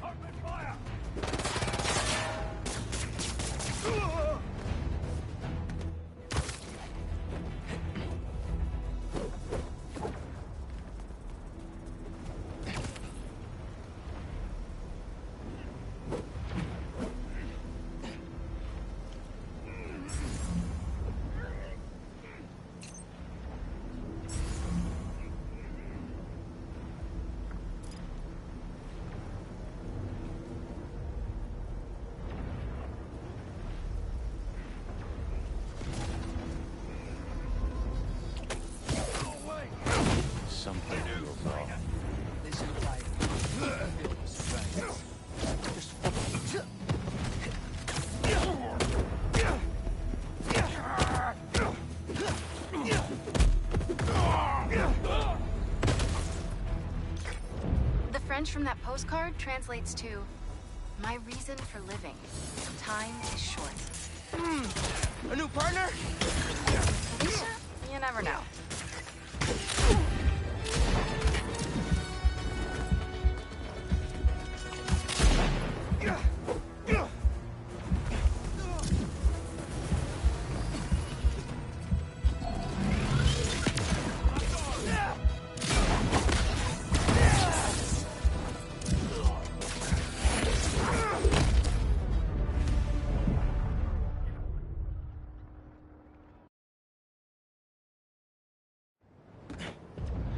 Open fire! French from that postcard translates to, my reason for living. Time is short. A new partner? Felicia? You never know.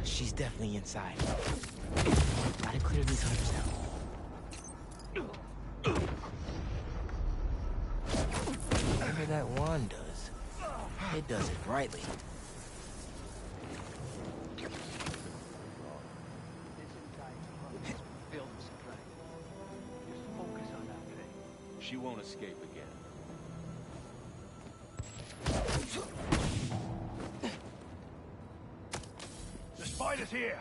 She's definitely inside. Gotta clear these hunters out. Whatever that wand does, it does it brightly. She won't escape again. The spider's here!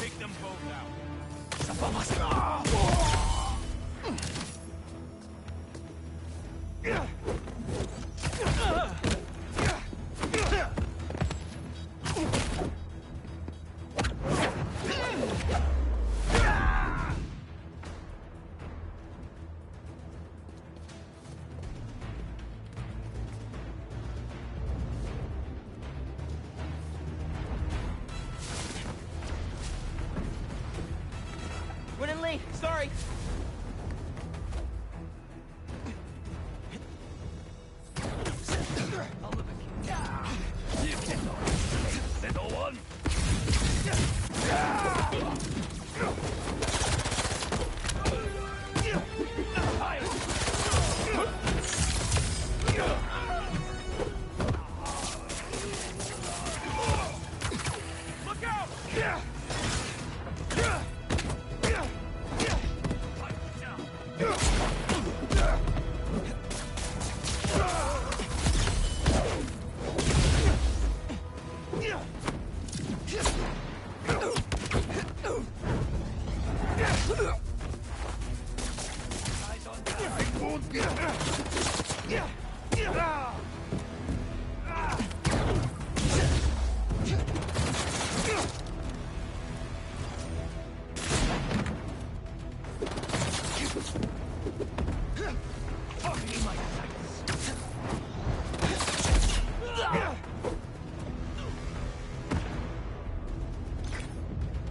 Take them both out. Running late, sorry. Little one! Look out!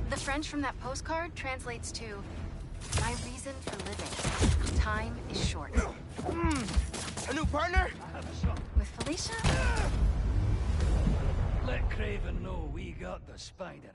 The French from that postcard translates to, my reason for living. Time is short. A new partner? With Felicia? Let Craven know we got the spider.